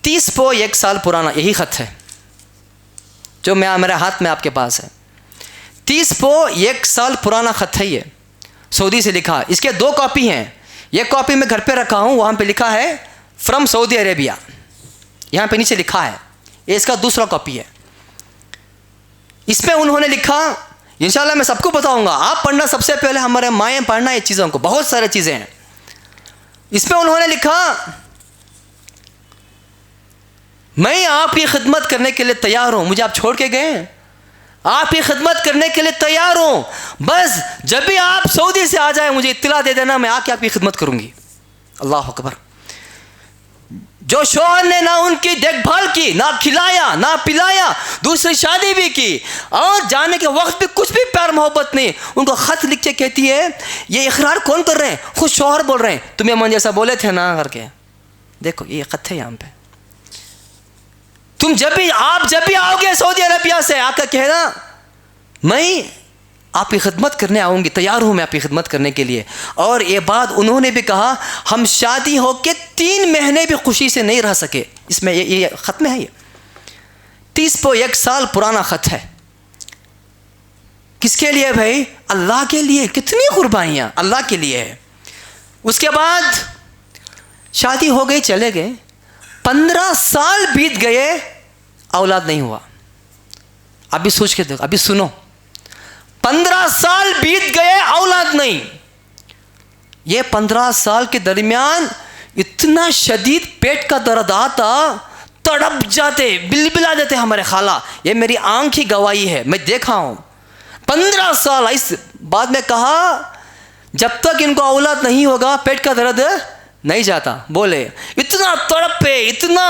30 साल पुराना यही ख़त है जो मेरे हाथ में आपके पास है। 30 साल पुराना ख़त है ये, सऊदी से लिखा। इसके 2 कॉपी हैं, एक कॉपी मैं घर पे रखा हूँ, वहाँ पे लिखा है फ्रॉम सऊदी अरेबिया, यहाँ पे नीचे लिखा है। ये इसका दूसरा कॉपी है। इसमें उन्होंने लिखा, इंशाल्लाह मैं सबको बताऊंगा, आप पढ़ना सबसे पहले, हमारे माएँ पढ़ना ये चीज़ों को, बहुत सारी चीज़ें हैं। इसमें उन्होंने लिखा, मैं आपकी खिदमत करने के लिए तैयार हूँ, मुझे आप छोड़ के गए, आपकी खिदमत करने के लिए तैयार हूँ, बस जब भी आप सऊदी से आ जाए मुझे इत्तला दे देना, मैं आके आपकी खिदमत करूँगी। अल्लाह अकबर। जो शौहर ने ना उनकी देखभाल की, ना खिलाया ना पिलाया, दूसरी शादी भी की, और जाने के वक्त भी कुछ भी प्यार मोहब्बत नहीं, उनको ख़त लिख के कहती है, ये इकरार कौन कर रहे हैं? खुद शौहर बोल रहे हैं, तुम्हें मन जैसा बोले थे ना करके। देखो ये ख़त है यहाँ पे, तुम जब भी आओगे सऊदी अरबिया से, आकर कहना मैं आपकी खिदमत करने आऊँगी, तैयार हूँ मैं आपकी खिदमत करने के लिए। और ये बात उन्होंने भी कहा, हम शादी हो के 3 महीने भी खुशी से नहीं रह सके। इसमें ये ख़त में है, ये 30 साल पुराना ख़त है। किसके लिए भाई? अल्लाह के लिए। कितनी कुर्बानियाँ अल्लाह के लिए है। उसके बाद शादी हो गई, चले गए, 15 साल बीत गए, औलाद नहीं हुआ। अभी सोच के देखो, अभी सुनो, 15 साल बीत गए, औलाद नहीं। ये 15 साल के दरमियान इतना शदीद पेट का दर्द आता, तड़प जाते, बिलबिला देते हमारे खाला। ये मेरी आंख की गवाही है, मैं देखा हूँ। 15 साल। इस बाद में कहा जब तक इनको औलाद नहीं होगा पेट का दर्द नहीं जाता। बोले इतना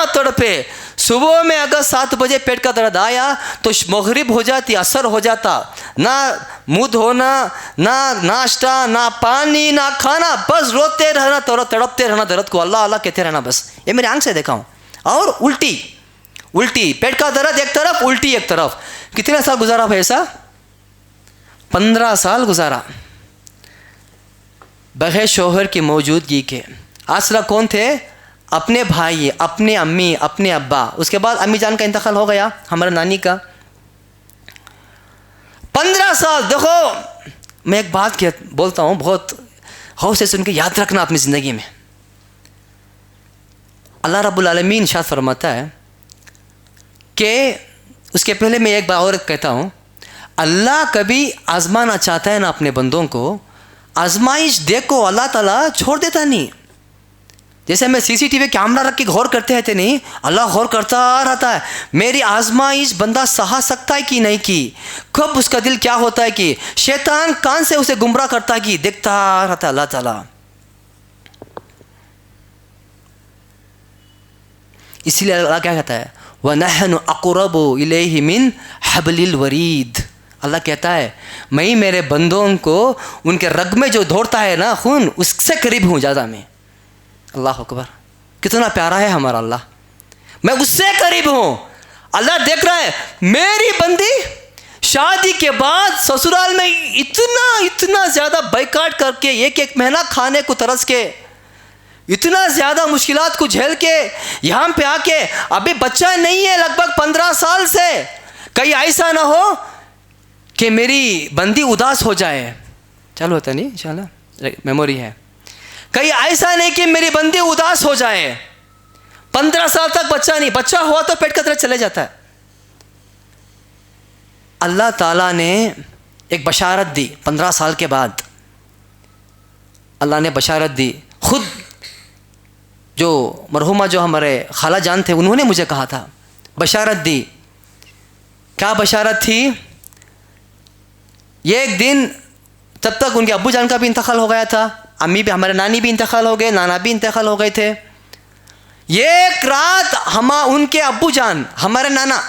तड़पे। सुबह में अगर 7 बजे पेट का दर्द आया तो मगरिब हो जाती, असर हो जाता, ना मुँह धोना, ना नाश्ता, ना पानी, ना खाना, बस रोते रहना, तड़पते रहना, दर्द को अल्लाह अल्लाह कहते रहना बस। ये मेरी आंख से देखा हूँ। और उल्टी पेट का दर्द एक तरफ, उल्टी एक तरफ। कितने साल गुजारा भाई ऐसा? 15 साल गुजारा बगैर शौहर की मौजूदगी के। आसरा कौन थे? अपने भाई, अपने अम्मी, अपने अब्बा। उसके बाद अम्मी जान का इंतकाल हो गया, हमारे नानी का। 15 साल। देखो मैं एक बात बोलता हूँ, बहुत गौर से सुन के याद रखना अपनी ज़िंदगी में। अल्लाह रब्बुल आलमीन इरशाद फरमाता है कि उसके पहले मैं एक बार और कहता हूँ, अल्लाह कभी आजमाना चाहता है ना अपने बंदों को, आजमाइश देखो अल्लाह ताला छोड़ देता नहीं। जैसे मैं सीसीटीवी कैमरा रख के गौर करते रहते नहीं, अल्लाह गौर करता रहता है मेरी आजमाइश बंदा सहा सकता है कि नहीं की, कब उसका दिल क्या होता है कि शैतान कान से उसे गुमराह करता है कि देखता रहता है अल्लाह ताला। इसीलिए अल्लाह क्या कहता है, वनहनु अक़रबु इलैहि मिन हब्लिल वरीद। अल्लाह कहता है मैं मेरे बंदों को उनके रग में जो दौड़ता है ना खून, उससे करीब हूँ ज़्यादा मैं। अल्लाह अकबर, कितना प्यारा है हमारा अल्लाह। मैं उससे करीब हूँ। अल्लाह देख रहा है मेरी बंदी शादी के बाद ससुराल में इतना ज़्यादा बाइकाट करके, एक महीना खाने को तरस के, इतना ज़्यादा मुश्किलात को झेल के यहाँ पे आके अभी बच्चा नहीं है लगभग 15 साल से। कहीं ऐसा ना हो कि मेरी बंदी उदास हो जाए। चलो होता नहीं इंशाल्लाह, मेमोरी है। कहीं ऐसा नहीं कि मेरी बंदी उदास हो जाए। 15 साल तक बच्चा नहीं, बच्चा हुआ तो पेट का तरफ चले जाता है। अल्लाह ताला ने एक बशारत दी 15 साल के बाद। अल्लाह ने बशारत दी। खुद जो मरहुमा जो हमारे खाला जान थे उन्होंने मुझे कहा था, बशारत दी। क्या बशारत थी? ये एक दिन, तब तक उनके अब्बू जान का भी इंतकाल हो गया था, अम्मी भी, हमारे नानी भी इंतकाल हो गए, नाना भी इंतकाल हो गए थे। एक रात उनके अब्बू जान, हमारे नाना,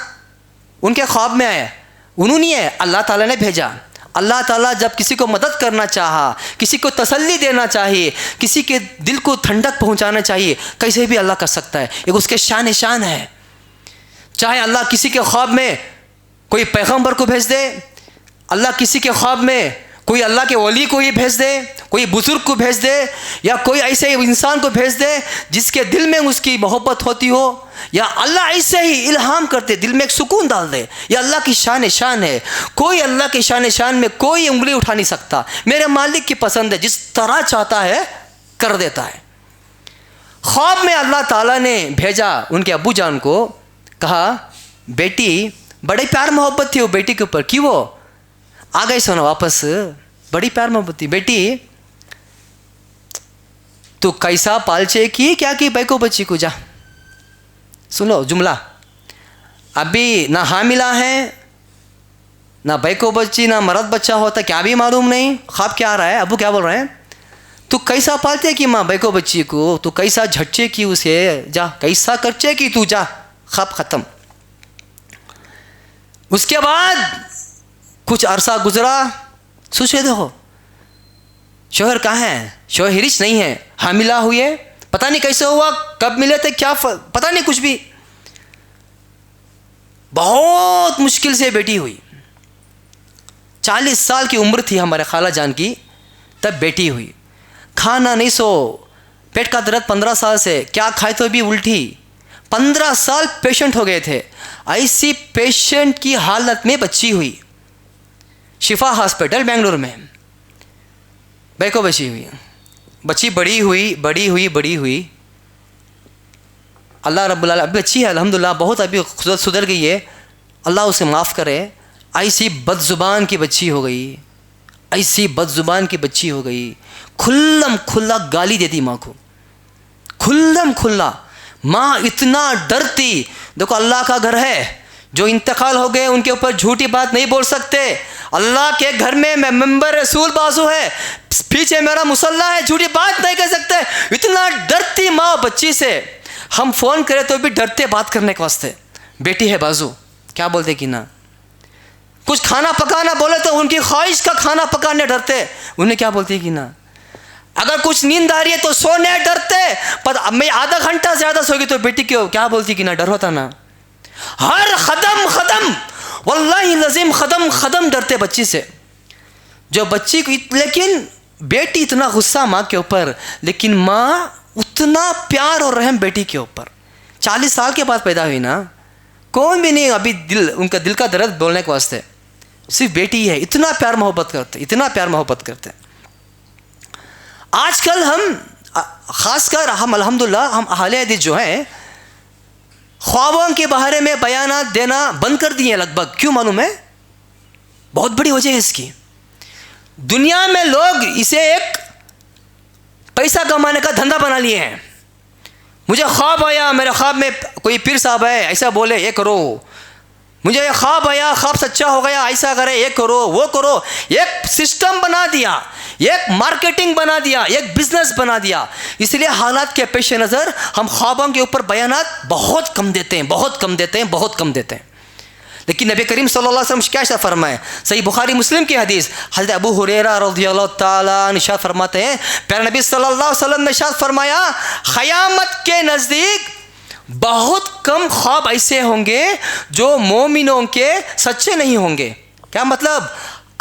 उनके ख्वाब में आए। उन्होंने अल्लाह ताला ने भेजा। अल्लाह ताला जब किसी को मदद करना चाहा, किसी को तसल्ली देना चाहिए, किसी के दिल को ठंडक पहुंचाना चाहिए, कैसे भी अल्लाह कर सकता है। एक उसके शान है। चाहे अल्लाह किसी के ख्वाब में कोई पैगंबर को भेज दे, अल्लाह किसी के ख्वाब में कोई अल्लाह के वली को ही भेज दे, कोई बुजुर्ग को भेज दे, या कोई ऐसे इंसान को भेज दे जिसके दिल में उसकी मोहब्बत होती हो, या अल्लाह ऐसे ही इल्हाम करते दिल में एक सुकून डाल दे। यह अल्लाह की शान है। कोई अल्लाह की शान में कोई उंगली उठा नहीं सकता। मेरे मालिक की पसंद है, जिस तरह चाहता है कर देता है। ख्वाब में अल्लाह ताला ने भेजा उनके अब्बू जान को, कहा बेटी, बड़े प्यार मोहब्बत थी वो बेटी के ऊपर कि वो आ गई सोना वापस, बड़ी प्यार मोहब्बत थी। बेटी तू कैसा पालचे की, क्या की बैको बच्ची को, जा सुनो जुमला। अभी ना हामिला है, ना बैको बच्ची, ना मर्द बच्चा होता, क्या भी मालूम नहीं। ख्वाब क्या आ रहा है, अबू क्या बोल रहे हैं, तू कैसा पालते कि माँ बैको बच्ची को, तू कैसा झटचे की उसे, जा कैसा करचे की तू, जा। ख्वाब ख़त्म। उसके बाद कुछ अरसा गुजरा। सोचे देखो शोहर कहाँ है, शोहर हिरिच नहीं है, हामिला हुए, पता नहीं कैसे हुआ, कब मिले थे, क्या पता नहीं कुछ भी। बहुत मुश्किल से बेटी हुई। 40 साल की उम्र थी हमारे खाला जान की, तब बेटी हुई। खाना नहीं, सो पेट का दर्द 15 साल से, क्या खाए तो भी उल्टी। 15 साल पेशेंट हो गए थे। ऐसी पेशेंट की हालत में बच्ची हुई, शिफा हॉस्पिटल बेंगलुरु में बैको बची हुई। बच्ची बड़ी हुई। अल्लाह रब्बुल आलमीन, अभी अच्छी है अल्हम्दुलिल्लाह, बहुत अभी सुधर गई है, अल्लाह उसे माफ़ करे। ऐसी बदजुबान की बच्ची हो गई, ऐसी बदजुबान की बच्ची हो गई, खुल्लम खुल्ला गाली देती माँ को, खुल्लम खुल्ला। माँ इतना डरती। देखो अल्लाह का घर है, जो इंतकाल हो गए उनके ऊपर झूठी बात नहीं बोल सकते। अल्लाह के घर में मैं मेंबर रसूल बाजू है, पीछे मेरा मुसल्ला है, झूठी बात नहीं कर सकते। इतना डरती माँ बच्ची से। हम फ़ोन करें तो भी डरते बात करने के वास्ते। बेटी है बाजू, क्या बोलते कि ना, कुछ खाना पकाना बोले तो उनकी ख्वाहिश का खाना पकाने डरते। उन्हें क्या बोलती कि ना, अगर कुछ नींद आ रही है तो सोने डरते। पर मैं आधा घंटा ज़्यादा सोगी तो बेटी क्यों क्या बोलती कि ना, डर होता ना। हर कदम कदम, वल्लाही लज़ीम कदम कदम डरते बच्ची से। जो बच्ची को, लेकिन बेटी इतना गुस्सा माँ के ऊपर, लेकिन माँ उतना प्यार और रहम बेटी के ऊपर। 40 साल के बाद पैदा हुई ना, कौन भी नहीं अभी दिल, उनका दिल का दर्द बोलने के वास्ते, सिर्फ बेटी है। इतना प्यार मोहब्बत करते, इतना प्यार मोहब्बत करते। आजकल हम ख़ासकर हम अल्हम्दुलिल्लाह हम अहले हदीस जो हैं, ख्वाबों के बारे में बयानात देना बंद कर दिए लगभग। क्यों मालूम है? बहुत बड़ी वजह है इसकी। दुनिया में लोग इसे एक पैसा कमाने का धंधा बना लिए हैं। मुझे ख्वाब आया, मेरे ख्वाब में कोई पीर साहब है, ऐसा बोले ये करो। मुझे ख्वाब आया, ख्वाब सच्चा हो गया, ऐसा करे, ये करो वो करो। एक सिस्टम बना दिया, एक मार्केटिंग बना दिया, एक बिजनेस बना दिया। इसलिए हालात के पेश नज़र हम ख्वाबों के ऊपर बयानात बहुत कम देते हैं, बहुत कम देते हैं, बहुत कम देते हैं। लेकिन नबी करीम सल्लल्लाहु अलैहि वसल्लम क्या फरमाए, सही बुखारी मुस्लिम की हदीस, हज़रत अबू हुरैरा रज़ियल्लाहु ताला अन्हु फरमाते हैं, प्यारे नबी सल्लल्लाहु अलैहि वसल्लम ने इरशाद फरमाया, क़यामत के नज़दीक बहुत कम ख्वाब ऐसे होंगे जो मोमिनों के सच्चे नहीं होंगे। क्या मतलब?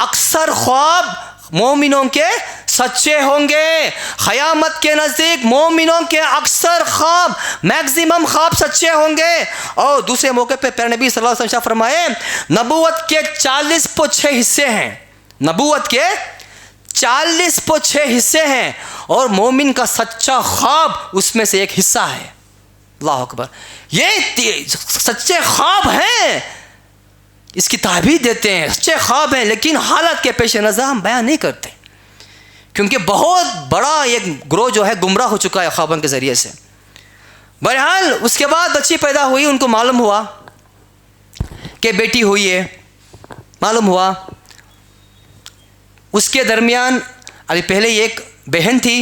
अक्सर ख्वाब मोमिनों के सच्चे होंगे। क़यामत के नज़दीक मोमिनों के अक्सर ख्वाब, मैक्सिमम ख्वाब सच्चे होंगे। और दूसरे मौके पे प्यारे नबी सल्लल्लाहु अलैहि वसल्लम फरमाए, नबूवत के 40 हिस्से हैं, नबूवत के 40 हिस्से हैं, और मोमिन का सच्चा ख्वाब उसमें से एक हिस्सा है। अल्लाह अकबर। ये सच्चे ख्वाब हैं, इसकी ताबीर देते हैं, सच्चे ख्वाब हैं, लेकिन हालत के पेश नज़र हम बयान नहीं करते, क्योंकि बहुत बड़ा एक ग्रोह जो है गुमराह हो चुका है ख्वाबों के ज़रिए से। बहरहाल उसके बाद बच्ची पैदा हुई, उनको मालूम हुआ कि बेटी हुई है, मालूम हुआ। उसके दरमियान अभी पहले एक बहन थी,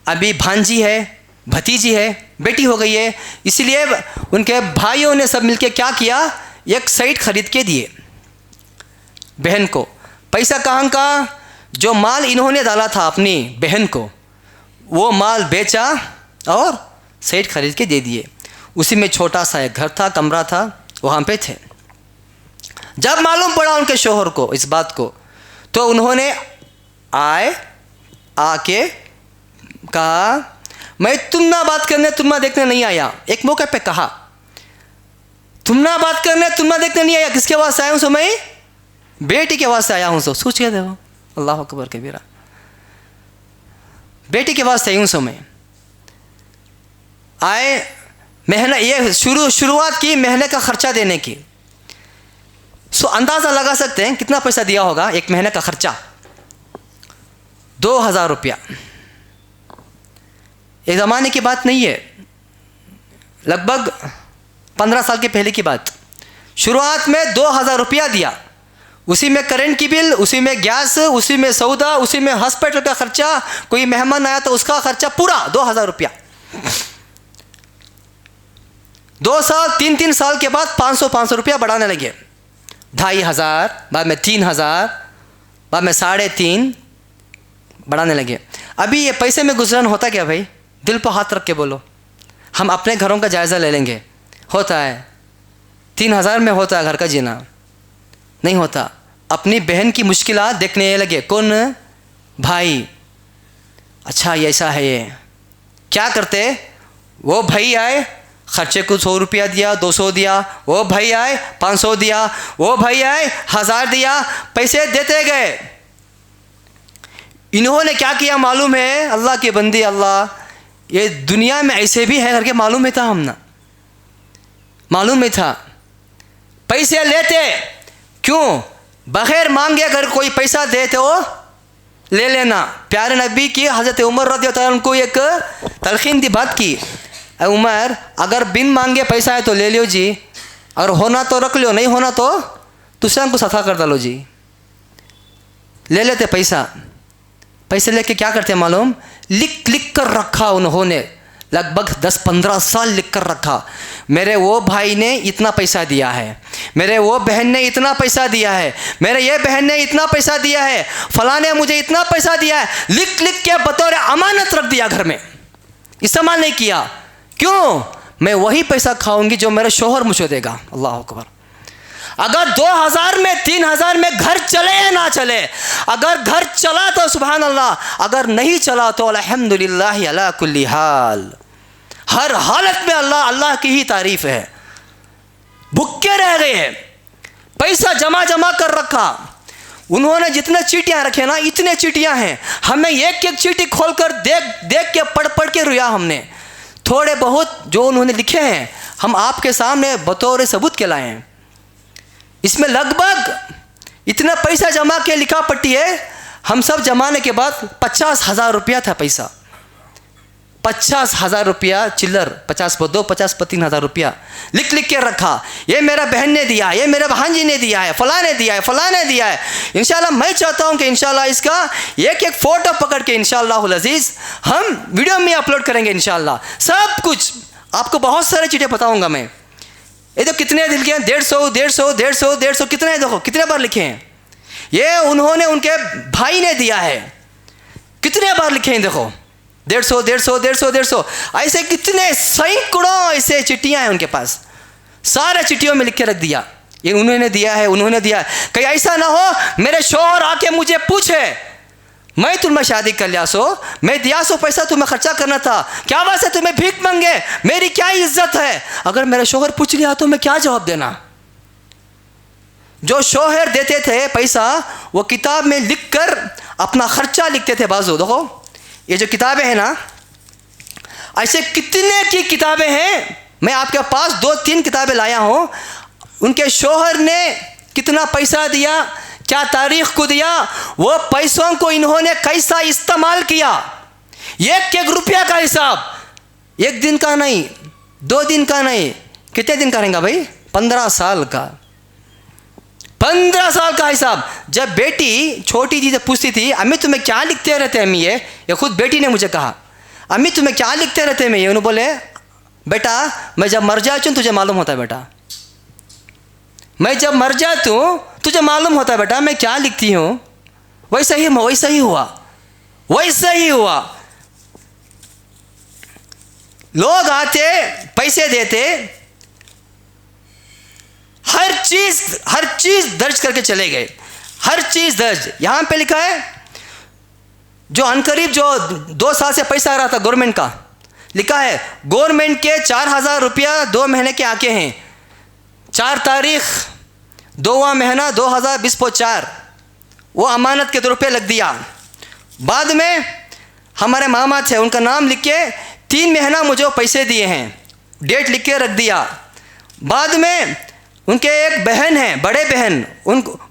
अभी भांजी है, भतीजी है, बेटी हो गई है। इसलिए उनके भाइयों ने सब मिलके क्या किया, एक साइट खरीद के दिए बहन को। पैसा कहाँ का? जो माल इन्होंने डाला था अपनी बहन को, वो माल बेचा और साइट खरीद के दे दिए। उसी में छोटा सा एक घर था, कमरा था, वहाँ पे थे। जब मालूम पड़ा उनके शोहर को इस बात को, तो उन्होंने आके कहा, मैं तुमना बात करने तुमना देखने नहीं आया। एक मौके पे कहा, तुमना बात करने तुमना देखने नहीं आया, किसके वास्ते आया हूँ? सो मैं बेटी के वास्ते आया हूँ। सो सोच के देखो, अल्लाह अकबर कबीरा, बेटी के वास्ते आई हूँ। सो मैं आए महीना, ये शुरुआत की महीने का खर्चा देने की। सो अंदाज़ा लगा सकते हैं कितना पैसा दिया होगा। एक महीने का खर्चा 2000 रुपया। ये ज़माने की बात नहीं है, लगभग 15 साल के पहले की बात। शुरुआत में 2000 रुपया दिया, उसी में करंट की बिल, उसी में गैस, उसी में सौदा, उसी में हॉस्पिटल का खर्चा, कोई मेहमान आया तो उसका खर्चा, पूरा 2000 रुपया। 2 साल 3 साल के बाद 500 रुपया बढ़ाने लगे। 2500, बाद में 3000, बाद में 3.5 बढ़ाने लगे। अभी ये पैसे में गुजरान होता क्या भाई? दिल पर हाथ रख के बोलो, हम अपने घरों का जायज़ा ले लेंगे। होता है 3000 में होता है घर का जीना? नहीं होता। अपनी बहन की मुश्किलात देखने लगे। कौन? भाई। अच्छा ये ऐसा है, ये क्या करते? वो भाई आए, खर्चे को 100 रुपया दिया, 200 दिया, वो भाई आए 500 दिया, वो भाई आए 1000 दिया, पैसे देते गए। इन्होंने क्या किया मालूम है? अल्लाह के बंदी, अल्लाह, ये दुनिया में ऐसे भी है करके मालूम ही था, हम ना मालूम ही था। पैसे लेते क्यों? बगैर मांगे अगर कोई पैसा दे तो ले लेना। प्यारे नबी की हज़रत उमर रज़ियल्लाहु अन्हु को एक तलखीन दी बात की, उमर, अगर बिन मांगे पैसा है तो ले लियो जी, अगर होना तो रख लियो, नहीं होना तो दूसरा को सफा कर डालो जी। ले लेते पैसा, पैसे लेके क्या करते मालूम, लिख लिख कर रखा उन्होंने, लगभग 10-15 साल लिख कर रखा, मेरे वो भाई ने इतना पैसा दिया है, मेरे वो बहन ने इतना पैसा दिया है, मेरे ये बहन ने इतना पैसा दिया है, फलां ने मुझे इतना पैसा दिया है, लिख लिख के बतौर अमानत रख दिया घर में, इस्तेमाल नहीं किया। क्यों? मैं वही पैसा खाऊंगी जो मेरा शोहर मुझे देगा। अल्लाह अकबर। अगर 2000 में 3000 में घर चले या ना चले, अगर घर चला तो सुभान अल्लाह, अगर नहीं चला तो अल्हम्दुलिल्लाह अला कुल्ली हाल, हर हालत में अल्लाह अल्लाह की ही तारीफ है। भुक्के रह गए, पैसा जमा जमा कर रखा उन्होंने, जितने चीटियां रखे ना इतने चीटियां हैं, हमें एक एक चीटी खोलकर देख देख के पढ़ पढ़ के रोया हमने। थोड़े बहुत जो उन्होंने लिखे हैं हम आपके सामने बतौर सबूत के लाए हैं। इसमें लगभग इतना पैसा जमा के लिखा पट्टी है, हम सब जमाने के बाद 50,000 रुपया था पैसा, 50,000 रुपया चिल्लर, 50 पर 2, 50 पर 3,000 रुपया लिख लिख के रखा। ये मेरा बहन ने दिया, ये मेरे भांजी ने दिया है, फलां ने दिया है, फलां ने दिया है। इंशाल्लाह मैं चाहता हूँ कि इंशाल्लाह इसका एक एक फ़ोटो पकड़ के इंशाल्लाह अज़ीज़ हम वीडियो में अपलोड करेंगे इंशाल्लाह। सब कुछ आपको बहुत सारे चीज़ें बताऊँगा मैं। ये तो कितने दिल के हैं, 150 कितने, देखो कितने बार लिखे हैं। ये उन्होंने उनके भाई ने दिया है, कितने बार लिखे हैं, देखो 150 ऐसे कितने सैकड़ों ऐसे चिट्ठियां हैं उनके पास, सारे चिट्ठियों में लिख के रख दिया, ये उन्होंने दिया है, उन्होंने दिया है। कहीं ऐसा ना हो मेरे शौहर आके मुझे पूछे, मैं तुम्हें शादी कर लिया सो, मैं दिया सो पैसा तुम्हें खर्चा करना था, क्या बात है तुम्हें भीख मांगे, मेरी क्या इज्जत है। अगर मेरा शौहर पूछ लिया तो मैं क्या जवाब देना। जो शौहर देते थे पैसा वो किताब में लिख कर अपना खर्चा लिखते थे। बाजू देखो ये जो किताबें हैं ना, ऐसे कितने की किताबें हैं, मैं आपके पास 2-3 किताबें लाया हूँ। उनके शौहर ने कितना पैसा दिया, क्या तारीख को दिया, वो पैसों को इन्होंने कैसा इस्तेमाल किया, एक एक रुपया का हिसाब, 1 दिन का नहीं, 2 दिन का नहीं, कितने दिन का रहेगा भाई, 15 साल का, 15 साल का हिसाब। जब बेटी छोटी थी, जब पूछती थी अम्मी तुम्हें क्या लिखते रहते हैं, अम्मी ये खुद बेटी ने मुझे कहा अम्मी तुम्हें क्या लिखते रहते हैं, मैं ये, उन्होंने बोले बेटा मैं जब मर जाती हूँ तुझे मालूम होता है बेटा, मैं जब मर जाती हूँ तुझे मालूम होता है बेटा मैं क्या लिखती हूँ। वैसा ही हुआ, वैसा ही हुआ। लोग आते पैसे देते, हर चीज दर्ज करके चले गए, हर चीज दर्ज। यहां पे लिखा है जो अनकरीब जो 2 साल से पैसा आ रहा था गवर्नमेंट का, लिखा है गवर्नमेंट के 4,000 रुपया 2 महीने के आके हैं, 4 तारीख 2वां महीना 2024, वो अमानत के तौर पे लग दिया। बाद में हमारे मामा थे, उनका नाम लिख के 3 महीना मुझे पैसे दिए हैं, डेट लिख के रख दिया। बाद में उनके एक बहन है, बड़े बहन,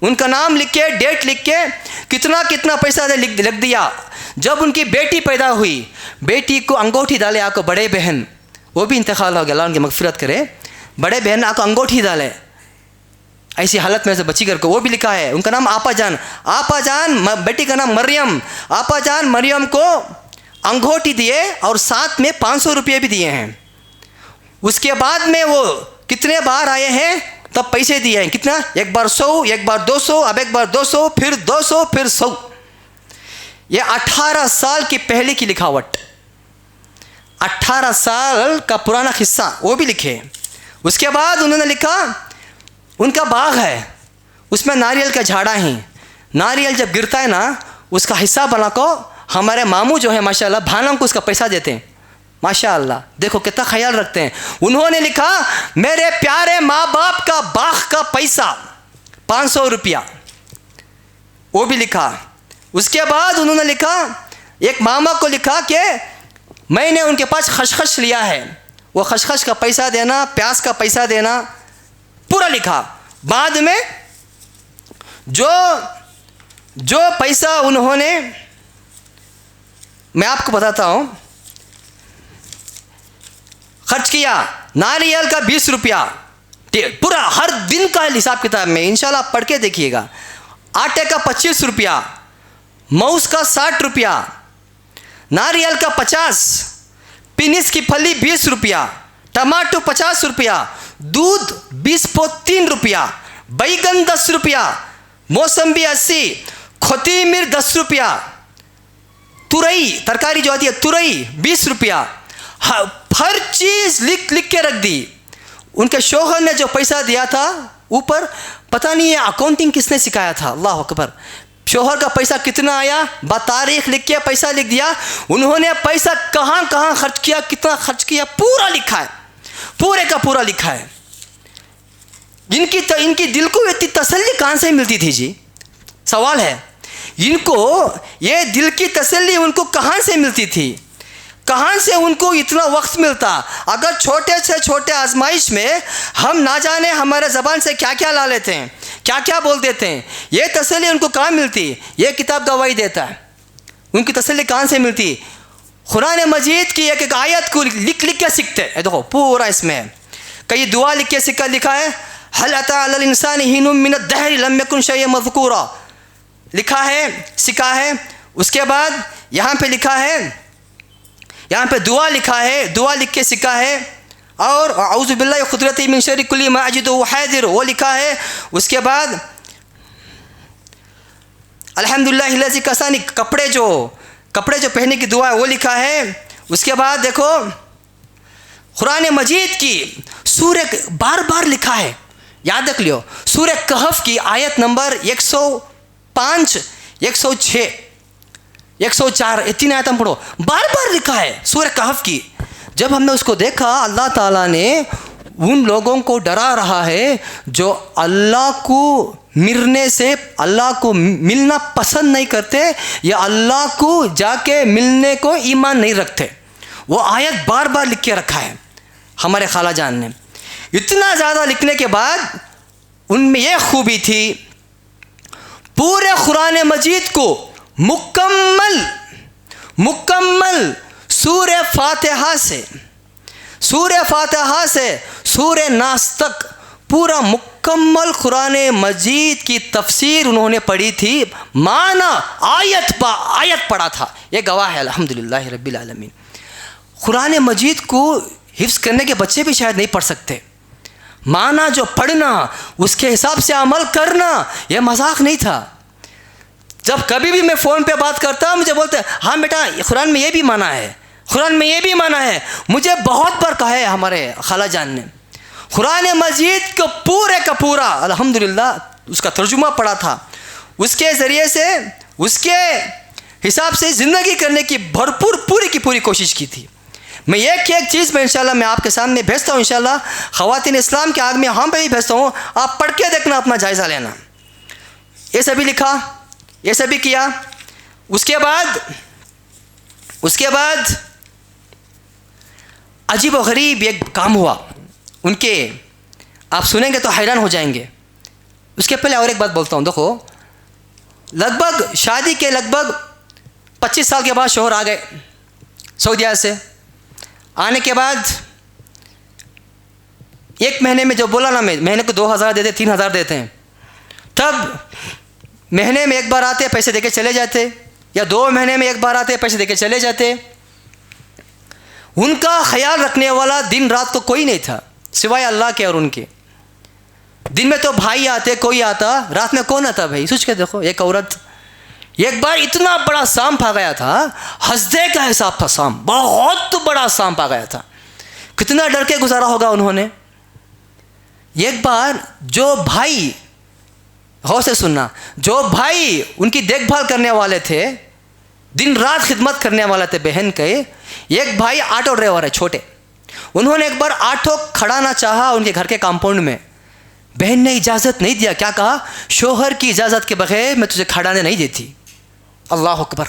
उनका नाम लिख के डेट लिख के कितना कितना पैसा लिख दिया। जब उनकी बेटी पैदा हुई, बेटी को अंगूठी डाले आको बड़े बहन, वो भी इंतकाल हो गया, अल्लाह उनकी मगफिरत करे, बड़े बहन आको अंगूठी डाले ऐसी हालत में से बची करके, वो भी लिखा है। उनका नाम आपा जान, बेटी का नाम मरियम, आपा जान मरियम को अंगूठी दिए और साथ में 500 रुपये भी दिए हैं। उसके बाद में वो कितने बार आए हैं तब पैसे दिए हैं, कितना, एक बार 100, एक बार 200, अब एक बार 200, फिर 200, फिर 100। ये 18 साल की पहले की लिखावट, 18 साल का पुराना किस्सा वो भी लिखे। उसके बाद उन्होंने लिखा उनका बाग है, उसमें नारियल का झाड़ा है, नारियल जब गिरता है ना उसका हिस्सा बना को हमारे मामू जो है माशाल्लाह भानों को उसका पैसा देते हैं। माशाल्लाह देखो कितना ख्याल रखते हैं। उन्होंने लिखा मेरे प्यारे माँ बाप का बाग का पैसा 500 रुपया, वो भी लिखा। उसके बाद उन्होंने लिखा एक मामा को लिखा कि मैंने उनके पास खसखस लिया है, वो खसखस का पैसा देना, प्याज का पैसा देना, पूरा लिखा। बाद में जो पैसा उन्होंने, मैं आपको बताता हूँ, खर्च किया, नारियल का 20 रुपया, पूरा हर दिन का हिसाब किताब में इंशाल्लाह पढ़ के देखिएगा। आटे का 25 रुपया, मांस का 60 रुपया, नारियल का 50, पिनिस की फली 20 रुपया, टमाटो 50 रुपया, दूध 20.3 रुपया, बैगन 10 रुपया, मौसम्बी 80, कोथिमीर 10 रुपया, तुरई तरकारी जो आती है तुरई 20 रुपया। हर चीज़ लिख लिख के रख दी। उनके शौहर ने जो पैसा दिया था ऊपर, पता नहीं ये अकाउंटिंग किसने सिखाया था, अल्लाह अकबर। शौहर का पैसा कितना आया, तारीख लिख के पैसा लिख दिया। उन्होंने पैसा कहाँ कहाँ खर्च किया, कितना खर्च किया, पूरा लिखा है, पूरे का पूरा लिखा है। इनकी दिल को इतनी तसल्ली कहाँ से मिलती थी जी? सवाल है, इनको ये दिल की तसल्ली उनको कहाँ से मिलती थी? कहाँ से उनको इतना वक्त मिलता? अगर छोटे से छोटे आजमाइश में हम ना जाने हमारे ज़बान से क्या क्या ला लेते हैं, क्या क्या बोल देते हैं, ये तसल्ली उनको कहाँ मिलती? ये किताब गवाही देता है। उनकी तसल्ली कहाँ से मिलती? कुरान मजीद की एक एक आयत को लिख लिख के सीखते हैं। देखो पूरा इसमें कई दुआ लिख के लिखा है, हल अता अलल इंसानी हीनुम मिनद दहरी लम यकुन शैअन मज़कूरा, लिखा है, सीखा है। उसके बाद यहाँ पे लिखा है, यहाँ पे दुआ लिखा है, दुआ लिख के सीखा है। और औज़ु बिल्लाहि खुदरती मिन शर्रि कुल्ली मा अजिदु व हादिर, वो लिखा है। उसके बाद अल्हम्दुलिल्लाहि लज़ी कसानी, कपड़े जो पहनने की दुआ है वो लिखा है। उसके बाद देखो कुरान मजीद की सूरह बार बार लिखा है, याद रख लियो, सूरह कहफ की आयत नंबर 105, 106, 104, ये 3 आयत हम पढ़ो, बार बार लिखा है सूरह कहफ की। जब हमने उसको देखा, अल्लाह ताला ने उन लोगों को डरा रहा है जो अल्लाह को मिलने से, अल्लाह को मिलना पसंद नहीं करते या अल्लाह को जाके मिलने को ईमान नहीं रखते। वो आयत बार बार लिख के रखा है हमारे खाला जान ने। इतना ज़्यादा लिखने के बाद उनमें यह खूबी थी, पूरे कुरान मजीद को मुकम्मल सूरह फातिहा से सूरह नास तक पूरा मुकम्मल कुरान मजीद की तफसीर उन्होंने पढ़ी थी, माना आयत बा आयत पढ़ा था। ये गवाह है अल्हम्दुलिल्लाह रब्बिल आलमीन। कुरान मजीद को हिफ्ज़ करने के बच्चे भी शायद नहीं पढ़ सकते। माना जो पढ़ना, उसके हिसाब से अमल करना, यह मजाक नहीं था। जब कभी भी मैं फ़ोन पे बात करता, मुझे बोलते हैं हाँ बेटा कुरान में ये भी माना है, कुरान में ये भी माना है। मुझे बहुत बार कहा है हमारे खाला जान ने, कुरान मजीद को पूरे का पूरा अल्हम्दुलिल्लाह उसका तर्जुमा पढ़ा था, उसके ज़रिए से उसके हिसाब से ज़िंदगी करने की भरपूर पूरी की पूरी कोशिश की थी। मैं एक चीज़ में इंशाल्लाह मैं आपके सामने भेजता हूँ, इंशाल्लाह ख़वातीन इस्लाम के आग में हम पे भी भेजता हूँ, आप पढ़ के देखना, अपना जायज़ा लेना। ये सभी लिखा, ये सभी किया। उसके बाद अजीब व गरीब एक काम हुआ उनके, आप सुनेंगे तो हैरान हो जाएंगे। उसके पहले और एक बात बोलता हूँ। देखो, लगभग शादी के लगभग 25 साल के बाद शौहर आ गए सऊदीया से। आने के बाद 1 महीने में जो बोला ना, मैं महीने को 2000 देते, 3000 देते हैं, तब महीने में एक बार आते पैसे देके चले जाते, या 2 महीने में एक बार आते पैसे देके चले जाते। उनका ख्याल रखने वाला दिन रात को कोई नहीं था सिवाय अल्लाह के और उनके। दिन में तो भाई आते, कोई आता, रात में कौन आता भाई? सोच के देखो, एक औरत एक बार इतना बड़ा सांप आ गया था, हंसदे का हिसाब था, सांप बहुत बड़ा सांप आ गया था। कितना डर के गुजारा होगा उन्होंने। एक बार जो भाई, गौर से सुनना, जो भाई उनकी देखभाल करने वाले थे, दिन रात खिदमत करने वाले थे बहन के, एक भाई ऑटो ड्राइवर है छोटे, उन्होंने एक बार ऑटो खड़ाना चाहा उनके घर के कंपाउंड में। बहन ने इजाज़त नहीं दिया। क्या कहा? शोहर की इजाज़त के बगैर मैं तुझे खड़ाने नहीं देती। अल्लाह अकबर।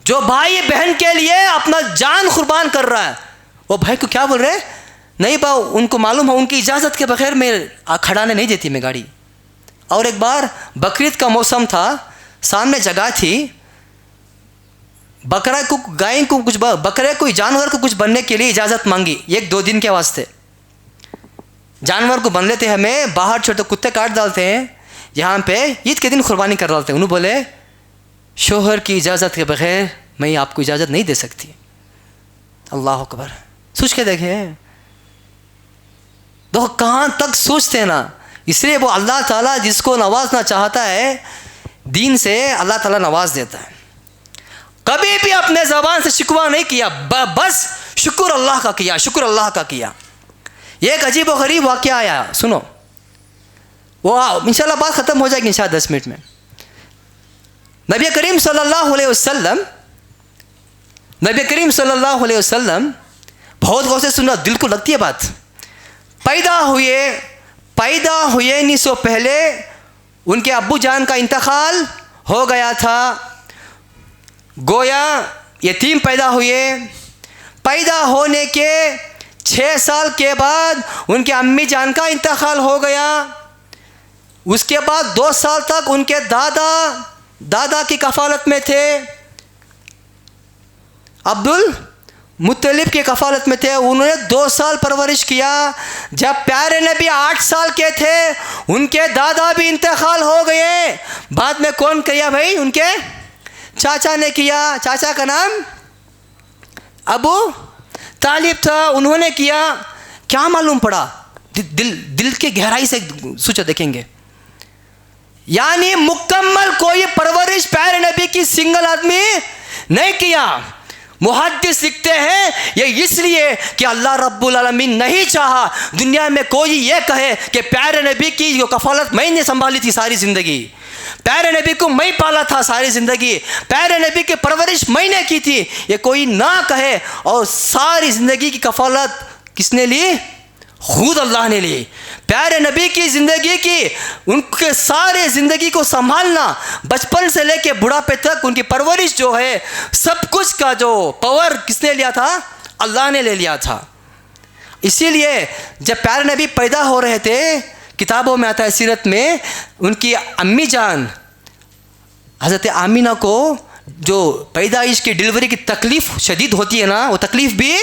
जो भाई बहन के लिए अपना जान कुर्बान कर रहा है, वो भाई को क्या बोल रहे हैं? नहीं बा, उनको मालूम है उनकी इजाज़त के बगैर मैं खड़ाने नहीं देती मैं गाड़ी। और एक बार बकरीद का मौसम था, सामने जगह थी, बकरा को, गाय को, कुछ बकरे कोई जानवर को कुछ बनने के लिए इजाज़त मांगी 1-2 दिन के वास्ते। जानवर को बन लेते हमें बाहर छोटे कुत्ते काट डालते हैं, यहाँ पे ईद के दिन कुर्बानी कर डालते हैं। उन्होंने बोले शोहर की इजाज़त के बगैर मैं आपको इजाज़त नहीं दे सकती। अल्लाह अकबर, सोच के देखें तो कहाँ तक सोचते हैं ना। इसलिए वो अल्लाह ताला जिसको नवाजना चाहता है दीन से अल्लाह ताला नवाज देता है। कभी भी अपने ज़बान से शिकवा नहीं किया, बस शुक्र अल्लाह का किया, शुक्र अल्लाह का किया। एक अजीब व गरीब वाक़या आया, सुनो, वो इंशाल्लाह बात ख़त्म हो जाएगी इंशाल्लाह 10 मिनट में। नबी करीम सल्लल्लाहु अलैहि वसल्लम बहुत गौर से सुना, दिल को लगती है बात। पैदा हुए नहीं सो पहले उनके अब्बू जान का इंतकाल हो गया था। गोया यतीम पैदा हुए। पैदा होने के 6 साल के बाद उनके अम्मी जान का इंतकाल हो गया। उसके बाद 2 साल तक उनके दादा की कफालत में थे, अब्दुल मुत्तलिब की कफालत में थे। उन्होंने 2 साल परवरिश किया। जब प्यारे नबी 8 साल के थे उनके दादा भी इंतकाल हो गए। बाद में कौन किया भाई? उनके चाचा ने किया। चाचा का नाम अबू तालिब था, उन्होंने किया। क्या मालूम पड़ा? दिल के गहराई से सोचो, देखेंगे। यानी मुकम्मल कोई परवरिश प्यारे नबी की सिंगल आदमी नहीं किया। मुहद्दिस लिखते हैं ये इसलिए कि अल्लाह रब्बुल आलमीन नहीं चाहा दुनिया में कोई ये कहे कि प्यारे नबी की जो कफालत मैंने संभाली थी सारी ज़िंदगी, प्यारे नबी को मैं पाला था सारी ज़िंदगी, प्यारे नबी की परवरिश मैंने की थी, ये कोई ना कहे। और सारी ज़िंदगी की कफालत किसने ली? खुद अल्लाह ने ली। प्यारे नबी की ज़िंदगी की, उनके सारे ज़िंदगी को संभालना, बचपन से लेके बुढ़ापे तक उनकी परवरिश जो है, सब कुछ का जो पावर किसने लिया था? अल्लाह ने ले लिया था। इसीलिए जब प्यारे नबी पैदा हो रहे थे, किताबों में आता है सीरत में, उनकी अम्मी जान हज़रत आमिना को जो पैदाइश की डिलीवरी की तकलीफ़ शदीद होती है ना, वो तकलीफ़ भी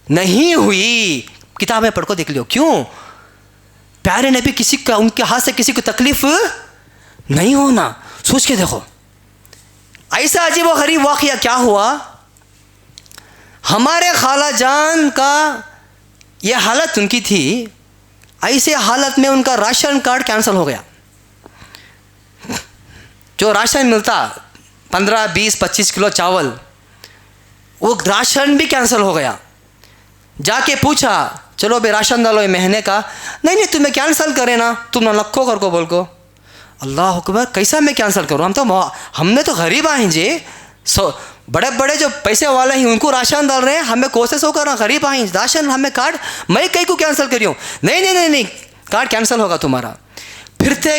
नहीं हुई। किताब में पढ़ को देख लियो। क्यों? प्यारे नबी किसी का, उनके हाथ से किसी को तकलीफ नहीं होना। सोच के देखो, ऐसा अजीब व गरीब वाक़या क्या हुआ। हमारे खाला जान का ये हालत उनकी थी, ऐसे हालत में उनका राशन कार्ड कैंसिल हो गया। जो राशन मिलता 15, 20, 25 किलो चावल, वो राशन भी कैंसिल हो गया। जाके पूछा, चलो बे राशन डालो ये महीने का। नहीं तुम्हें कैंसिल करे ना, तुम ना लखो कर को बोल को। अल्लाह अकबर, कैसा मैं कैंसिल करूँ? हमने तो गरीब हैं जी, बड़े बड़े जो पैसे वाले हैं उनको राशन डाल रहे हैं, हमें कोशिश हो करना, गरीब हैं, राशन हमें कार्ड मैं कहीं को कैंसिल करी हूँ। नहीं, कार्ड कैंसिल होगा तुम्हारा। फिरते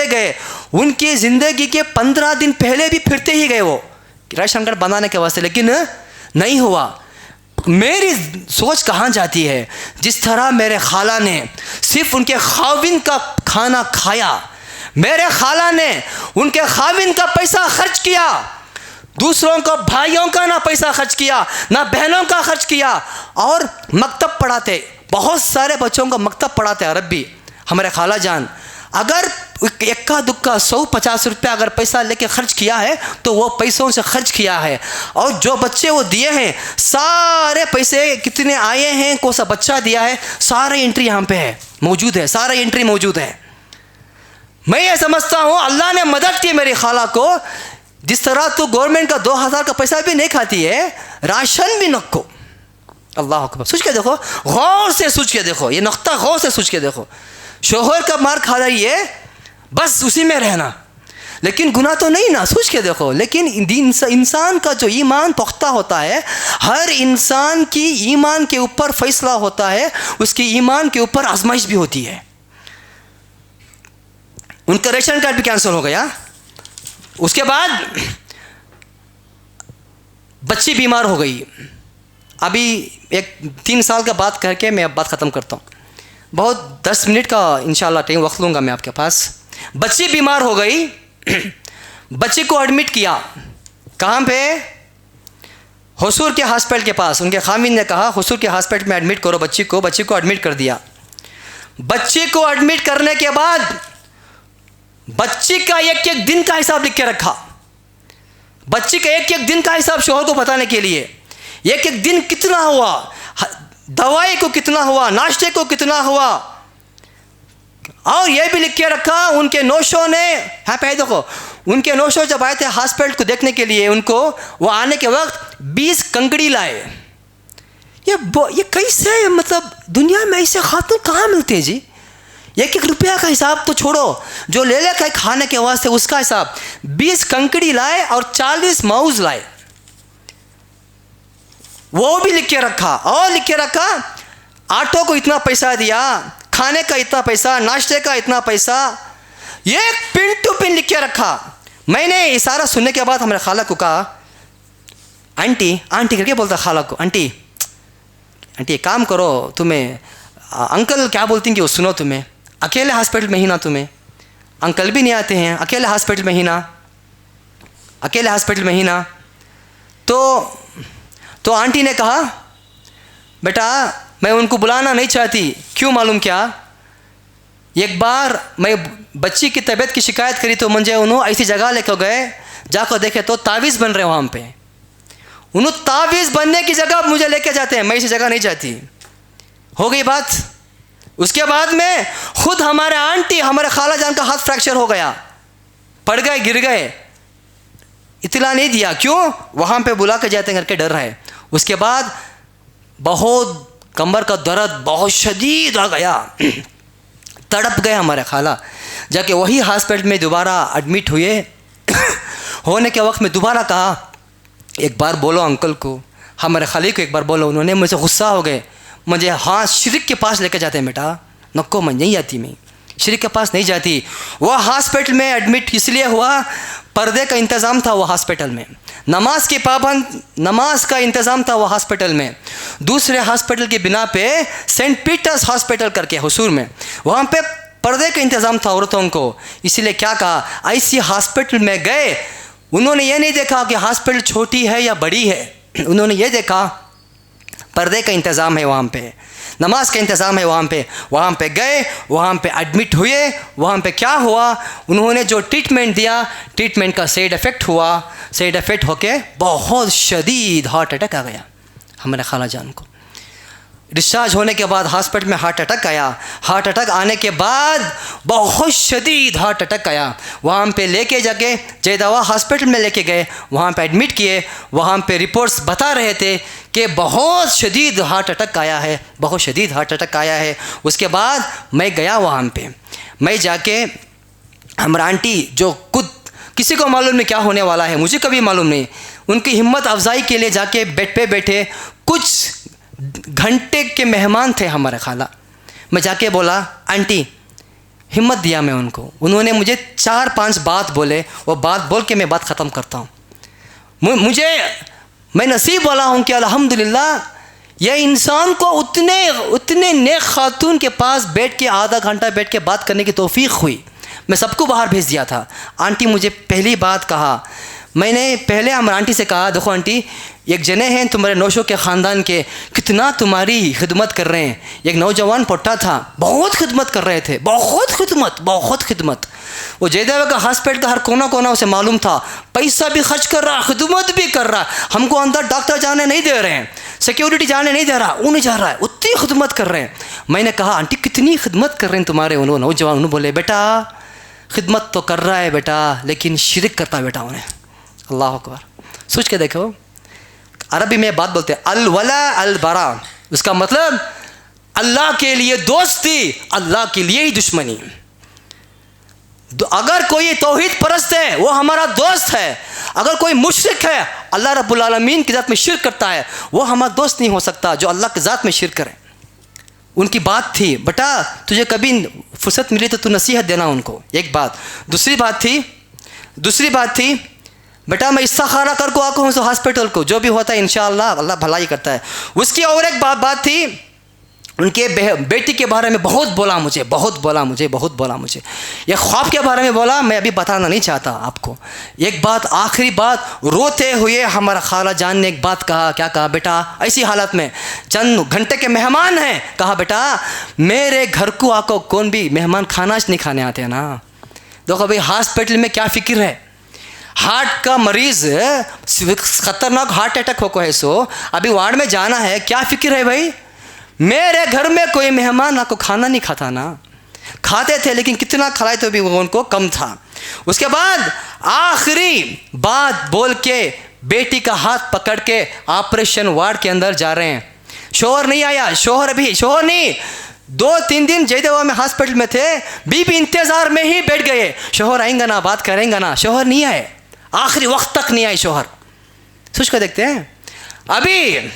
गए। उनकी ज़िंदगी के 15 दिन पहले भी फिरते ही गए वो राशन कार्ड बनाने के वास्ते, लेकिन नहीं हुआ। मेरी सोच कहाँ जाती है? जिस तरह मेरे खाला ने सिर्फ उनके खाविन का खाना खाया, मेरे खाला ने उनके खाविन का पैसा खर्च किया, दूसरों को भाइयों का ना पैसा खर्च किया ना बहनों का खर्च किया, और मकतब पढ़ाते, बहुत सारे बच्चों को मकतब पढ़ाते अरबी हमारे खाला जान। अगर इक्का दुक्का 100-50 रुपया अगर पैसा लेके खर्च किया है तो वो पैसों से खर्च किया है। और जो बच्चे वो दिए हैं, सारे पैसे कितने आए हैं, कौन सा बच्चा दिया है, सारे एंट्री यहाँ पे है, मौजूद है, सारा एंट्री मौजूद है। मैं ये समझता हूँ अल्लाह ने मदद की मेरी खाला को। जिस तरह तो गवर्नमेंट का 2000 का पैसा भी नहीं खाती है, राशन भी नक्को। अल्लाह अकबर, सोच के देखो, गौर से सोच के देखो, ये नुक्ता गौर से सोच के देखो। शोहर का मार खा रही है, बस उसी में रहना, लेकिन गुनाह तो नहीं ना, सोच के देखो। लेकिन इंसान का जो ईमान पुख्ता होता है, हर इंसान की ईमान के ऊपर फैसला होता है, उसकी ईमान के ऊपर आजमाइश भी होती है। उनका रेशन कार्ड भी कैंसिल हो गया। उसके बाद बच्ची बीमार हो गई। अभी 3 साल का बात करके मैं अब बात ख़त्म करता हूँ। बहुत 10 मिनट का इंशाल्लाह टाइम वक्त लूँगा मैं आपके पास। बच्ची बीमार हो गई, बच्ची को एडमिट किया, कहाँ पे? हुसूर के हॉस्पिटल के पास। उनके खामिन ने कहा हुसूर के हॉस्पिटल में एडमिट करो बच्ची को। बच्ची को एडमिट कर दिया। बच्ची को एडमिट करने के बाद बच्ची का एक एक दिन का हिसाब लिख के रखा। बच्ची का एक एक दिन का हिसाब शोहर को बताने के लिए, एक एक दिन कितना हुआ, दवाई को कितना हुआ, नाश्ते को कितना हुआ, और यह भी लिख के रखा उनके नौशों ने। हाँ पे देखो, उनके नौशों जब आए थे हॉस्पिटल को देखने के लिए, उनको वो आने के वक्त 20 कंकड़ी लाए। ये कैसे, मतलब दुनिया में ऐसे खातून कहाँ मिलते हैं जी? एक एक रुपया का हिसाब तो छोड़ो, जो ले लेकर खाने के वास्ते उसका हिसाब। 20 कंकड़ी लाए और 40 माउस लाए, वो भी लिख के रखा। और लिख के रखा ऑटो को इतना पैसा दिया, खाने का इतना पैसा, नाश्ते का इतना पैसा, ये पिन टू पिन लिख के रखा। मैंने इशारा सुनने के बाद हमारे खाला को कहा, आंटी आंटी करके बोलता खाला को, आंटी आंटी एक काम करो, तुम्हें अंकल क्या बोलती हैं कि वो सुनो, तुम्हें अकेले हॉस्पिटल में ही ना, तुम्हें अंकल भी नहीं आते हैं, अकेले हॉस्पिटल में ही ना, अकेले हॉस्पिटल में ही ना। तो आंटी ने कहा, बेटा मैं उनको बुलाना नहीं चाहती। क्यों मालूम क्या? एक बार मैं बच्ची की तबीयत की शिकायत करी तो मुझे उन्होंने ऐसी जगह लेकर गए, जाकर देखे तो तावीज़ बन रहे वहाँ पे। उन्होंने तावीज़ बनने की जगह मुझे लेके जाते हैं, मैं इसी जगह नहीं जाती। हो गई बात। उसके बाद में खुद हमारे आंटी, हमारे खाला जान का हाथ फ्रैक्चर हो गया, पड़ गए, गिर गए, इतला नहीं दिया। क्यों? वहाँ पे बुला के जाते करके डर रहे। उसके बाद बहुत कमर का दर्द बहुत शदीद आ गया, तड़प गए हमारे खाला। जाके वही हॉस्पिटल में दोबारा एडमिट हुए। होने के वक्त में दोबारा कहा, एक बार बोलो अंकल को, हमारे खाली को एक बार बोलो। उन्होंने मुझसे गुस्सा हो गए, मुझे हाँ शिरिक के पास लेके जाते हैं बेटा। नको, मैं नहीं जाती, मैं शिरिक के पास नहीं जाती। वह हॉस्पिटल में एडमिट इसलिए हुआ, पर्दे का इंतज़ाम था वो हॉस्पिटल में, नमाज के पाबंद, नमाज का इंतज़ाम था वो हॉस्पिटल में। दूसरे हॉस्पिटल की बिना पे सेंट पीटर्स हॉस्पिटल करके हुसूर में, वहाँ पे पर्दे का इंतज़ाम था औरतों को। इसीलिए क्या कहा, ऐसी हॉस्पिटल में गए, उन्होंने ये नहीं देखा कि हॉस्पिटल छोटी है या बड़ी है, उन्होंने ये देखा पर्दे का इंतज़ाम है वहाँ पे, नमाज का इंतज़ाम है वहाँ पे गए, वहाँ पे एडमिट हुए। वहाँ पे क्या हुआ, उन्होंने जो ट्रीटमेंट दिया, ट्रीटमेंट का साइड इफ़ेक्ट हुआ, साइड इफ़ेक्ट होके बहुत शदीद हार्ट अटैक आ गया हमारे खाला जान को। डिस्चार्ज होने के बाद हॉस्पिटल में हार्ट अटैक आया। हार्ट अटैक आने के बाद बहुत शदीद हार्ट अटैक आया। वहाँ पे लेके जाके जयदावा हॉस्पिटल में लेके गए, वहाँ पे एडमिट किए। वहाँ पे रिपोर्ट्स बता रहे थे कि बहुत शदीद हार्ट अटैक आया है, बहुत शदीद हार्ट अटैक आया है। उसके बाद मैं गया वहाँ पे, मैं जाके हमारा आंटी जो खुद किसी को मालूम नहीं क्या होने वाला है, मुझे कभी मालूम नहीं, उनकी हिम्मत अफजाई के लिए जाके बेड पे बैठे, कुछ घंटे के मेहमान थे हमारे खाला। मैं जाके बोला, आंटी, हिम्मत दिया मैं उनको। उन्होंने मुझे 4-5 बात बोले, वो बात बोल के मैं बात ख़त्म करता हूँ। मैं नसीब वाला हूँ कि अल्हम्दुलिल्लाह यह इंसान को उतने नेक खातून के पास बैठ के आधा घंटा बैठ के बात करने की तौफीक हुई। मैं सबको बाहर भेज दिया था। आंटी मुझे पहली बात कहा, मैंने पहले हमारे आंटी से कहा, देखो आंटी, एक जने हैं तुम्हारे नौशों के ख़ानदान के, कितना तुम्हारी खिदमत कर रहे हैं। एक नौजवान पोट्टा था, बहुत खिदमत कर रहे थे, बहुत खिदमत। वो जयदेव का हॉस्पिटल का हर कोना कोना उसे मालूम था, पैसा भी खर्च कर रहा, खिदमत भी कर रहा। हमको अंदर डॉक्टर जाने नहीं दे रहे हैं, सिक्योरिटी जाने नहीं दे रहा, वो नहीं जा रहा है, उतनी खिदमत कर रहे हैं। मैंने कहा, आंटी कितनी खिदमत कर रहे हैं तुम्हारे वो नौजवान? उन्होंने बोले, बेटा खिदमत तो कर रहा है बेटा, लेकिन शिरक करता है बेटा उन्हें। अल्लाह अकबर। सोच के देखो, अरबी में बात बोलते हैं अल वला अल बरा, उसका मतलब अल्लाह के लिए दोस्ती, अल्लाह के लिए ही दुश्मनी। अगर कोई तौहीद परस्त है वो हमारा दोस्त है, अगर कोई मुशरिक है, अल्लाह रब्बुल आलमीन की ज़ात में शिर्क करता है, वो हमारा दोस्त नहीं हो सकता जो अल्लाह की ज़ात में शिर्क करे। उनकी बात थी, बेटा तुझे कभी फुर्सत मिली तो तू नसीहत देना उनको, एक बात। दूसरी बात थी बेटा मैं इस्तिखारा कर को आकर हूँ हॉस्पिटल को, जो भी होता है इंशाअल्लाह अल्लाह भलाई करता है। उसकी और एक बात थी, उनके बेटी के बारे में बहुत बोला मुझे, बहुत बोला मुझे। ये ख्वाब के बारे में बोला, मैं अभी बताना नहीं चाहता आपको। एक बात, आखिरी बात, रोते हुए हमारा खाला जान ने एक बात कहा। क्या कहा? बेटा ऐसी हालत में चंद घंटे के मेहमान हैं, कहा बेटा मेरे घर को आपको कौन भी मेहमान खाना नहीं खाने आते हैं ना। देखो भाई हॉस्पिटल में क्या फिक्र है, हार्ट का मरीज़ ख़तरनाक हार्ट अटैक हो है, सो अभी वार्ड में जाना है, क्या फिक्र है भाई। मेरे घर में कोई मेहमान आपको खाना नहीं खाता ना, खाते थे लेकिन कितना खिलाए तो भी वो उनको कम था। उसके बाद आखिरी बात बोल के बेटी का हाथ पकड़ के ऑपरेशन वार्ड के अंदर जा रहे हैं। शोहर नहीं आया, शोहर नहीं, 2-3 दिन जयदेवा में हॉस्पिटल में थे, बीबी इंतज़ार में ही बैठ गए, शोहर आएंगे ना, बात करेंगे ना। शोहर नहीं आए, आखिरी वक्त तक नहीं आए शोहर। सोच कर देखते हैं, अभी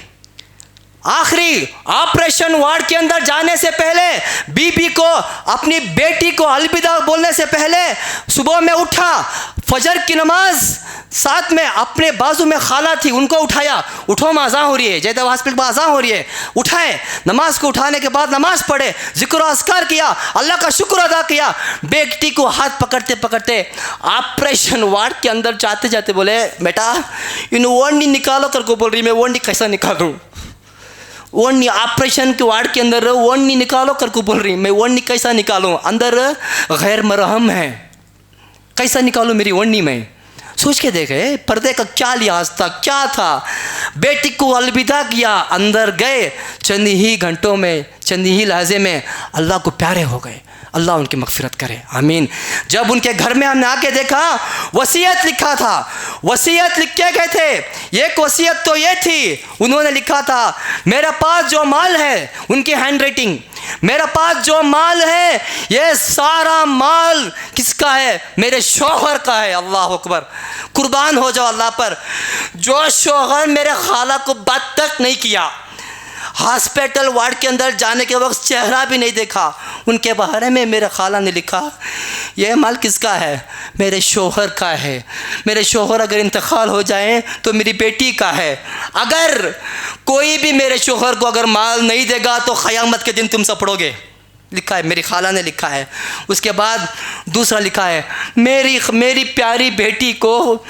आखिरी ऑपरेशन वार्ड के अंदर जाने से पहले बीबी को, अपनी बेटी को अलविदा बोलने से पहले सुबह में उठा, फजर की नमाज साथ में, अपने बाजू में खाला थी उनको उठाया, उठो में अज़ान हो रही है, जयदेव हॉस्पिटल में अज़ान हो रही है, उठाए, नमाज को उठाने के बाद नमाज पढ़े, जिक्र अस्कार किया, अल्लाह का शुक्र अदा किया। बेटी को हाथ पकड़ते पकड़ते ऑपरेशन वार्ड के अंदर जाते जाते बोले बेटा इन ओढ़नी निकालो करके बोल रही, मैं ओढ़नी कैसा निकालूँ, ओढ़नी ऑपरेशन के वार्ड के अंदर ओढ़नी निकालो करके बोल रही, मैं ओढ़नी कैसा निकालूँ, अंदर गैर मरहम है, कैसा निकालूँ मेरी ओढ़नी में। सोच के देखे पर्दे का क्या लिहाज था, क्या था। बेटी को अलविदा किया, अंदर गए, चंद ही घंटों में, चंद ही लहजे में अल्लाह को प्यारे हो गए। अल्लाह उनकी मगफिरत करे, आमीन। जब उनके घर में हमने आके देखा, वसीयत लिखा था, वसीयत लिख के गए थे। एक वसीयत तो ये थी, उन्होंने लिखा था मेरे पास जो माल है, उनकी हैंड राइटिंग, मेरे पास जो माल है ये सारा माल किसका है, मेरे शौहर का है। अल्लाह अकबर, कुर्बान हो जाओ अल्लाह पर। जो शौहर मेरे खाला को बात तक नहीं किया, हॉस्पिटल वार्ड के अंदर जाने के वक्त चेहरा भी नहीं देखा, उनके बारे में मेरे खाला ने लिखा यह माल किसका है, मेरे शौहर का है। मेरे शौहर अगर इंतकाल हो जाए तो मेरी बेटी का है। अगर कोई भी मेरे शौहर को अगर माल नहीं देगा तो क़यामत के दिन तुम सपड़ोगे, लिखा है, मेरी खाला ने लिखा है। उसके बाद दूसरा लिखा है मेरी प्यारी बेटी को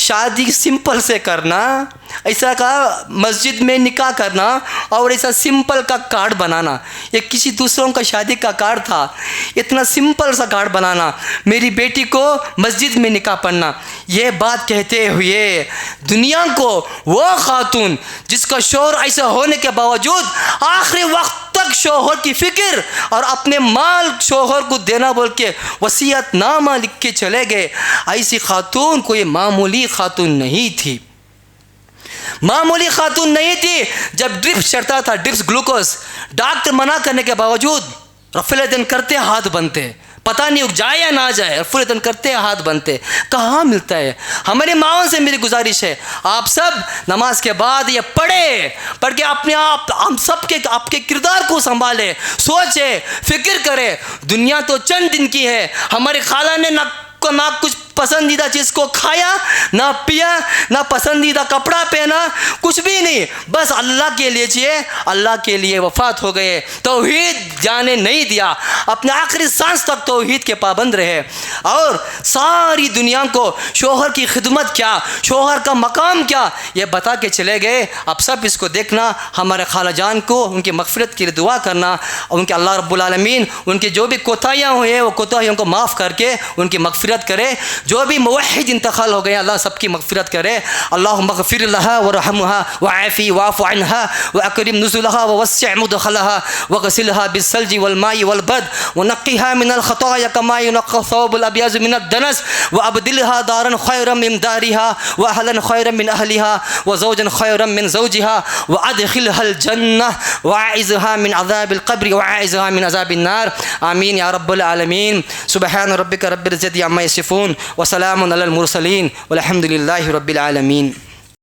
शादी सिंपल से करना, ऐसा का मस्जिद में निकाह करना और ऐसा सिंपल का कार्ड बनाना। ये किसी दूसरों का शादी का कार्ड था, इतना सिंपल सा कार्ड बनाना, मेरी बेटी को मस्जिद में निकाह पढ़ना। ये बात कहते हुए दुनिया को वो खातून जिसका शौहर ऐसा होने के बावजूद आखिरी वक्त तक शौहर की फिक्र और अपने माल शौहर को देना बोल के वसीयत नामा लिख के चले गए, ऐसी खातून कोई मामूली खातून नहीं थी, मामूली खातून नहीं थी। जब ड्रिप्स चढ़ता था, ड्रिप्स ग्लूकोज, डॉक्टर मना करने के बावजूद रफील करते हाथ बनते, पता नहीं जाए या ना जाए, रफील करते हाथ बनते। कहाँ मिलता है? हमारी माओं से मेरी गुजारिश है, आप सब नमाज के बाद ये पढ़ के अपने आप हम सब के आपके किरदार को संभाले, सोचे, फिक्र करे। दुनिया तो चंद दिन की है। हमारी खाला ने ना कुछ पसंदीदा चीज़ को खाया, ना पिया, ना पसंदीदा कपड़ा पहना, कुछ भी नहीं, बस अल्लाह के लिए जिए, अल्लाह के लिए वफात हो गए। तौहीद जाने नहीं दिया, अपने आखिरी सांस तक तौहीद के पाबंद रहे और सारी दुनिया को शौहर की खिदमत क्या, शौहर का मकाम क्या, ये बता के चले गए। अब सब इसको देखना, हमारे खाला जान को उनकी मग़फ़िरत के लिए दुआ करना, उनके अल्लाह रब्बुल आलमीन उनकी जो भी कोताहियाँ हुई हैं वो कोताहियों को माफ़ करके उनकी मग़फ़िरत करे। जो भी मुवहिद इंतकाल हो गए अल्लाह सबकी मग़फ़िरत करे। अल्लाहुम्मा ग़फ़िर लहा वरहमहा वआफ़ी वाफ़ अन्हा वअकरिम नुज़ुलहा ववस्सिअ मुदख़लहा वग़सिलहा बिस्सल्जि वलमाई वलबद वनक़्क़िहा मिनल ख़ताया कमा युनक़्क़ा थौबुल अब्यज़ मिनद दनस वअब्दिलहा दारन ख़ैरन मिन दारिहा वअहलन ख़ैरन मिन अहलिहा वज़ौजन ख़ैरन मिन ज़ौजिहा वअदख़िलहल जन्नह वअइज़हा मिन अज़ाबिल क़ब्र वअइज़हा मिन अज़ाबिन नार। आमीन या रब्बल आलमीन। सुब्हान रब्बिका रब्बिल इज़्ज़ति अम्मा यसिफ़ून वसलामुन अलल मुरसलीन वल्हम्दुलिल्लाहि रब्बिल आलमीन।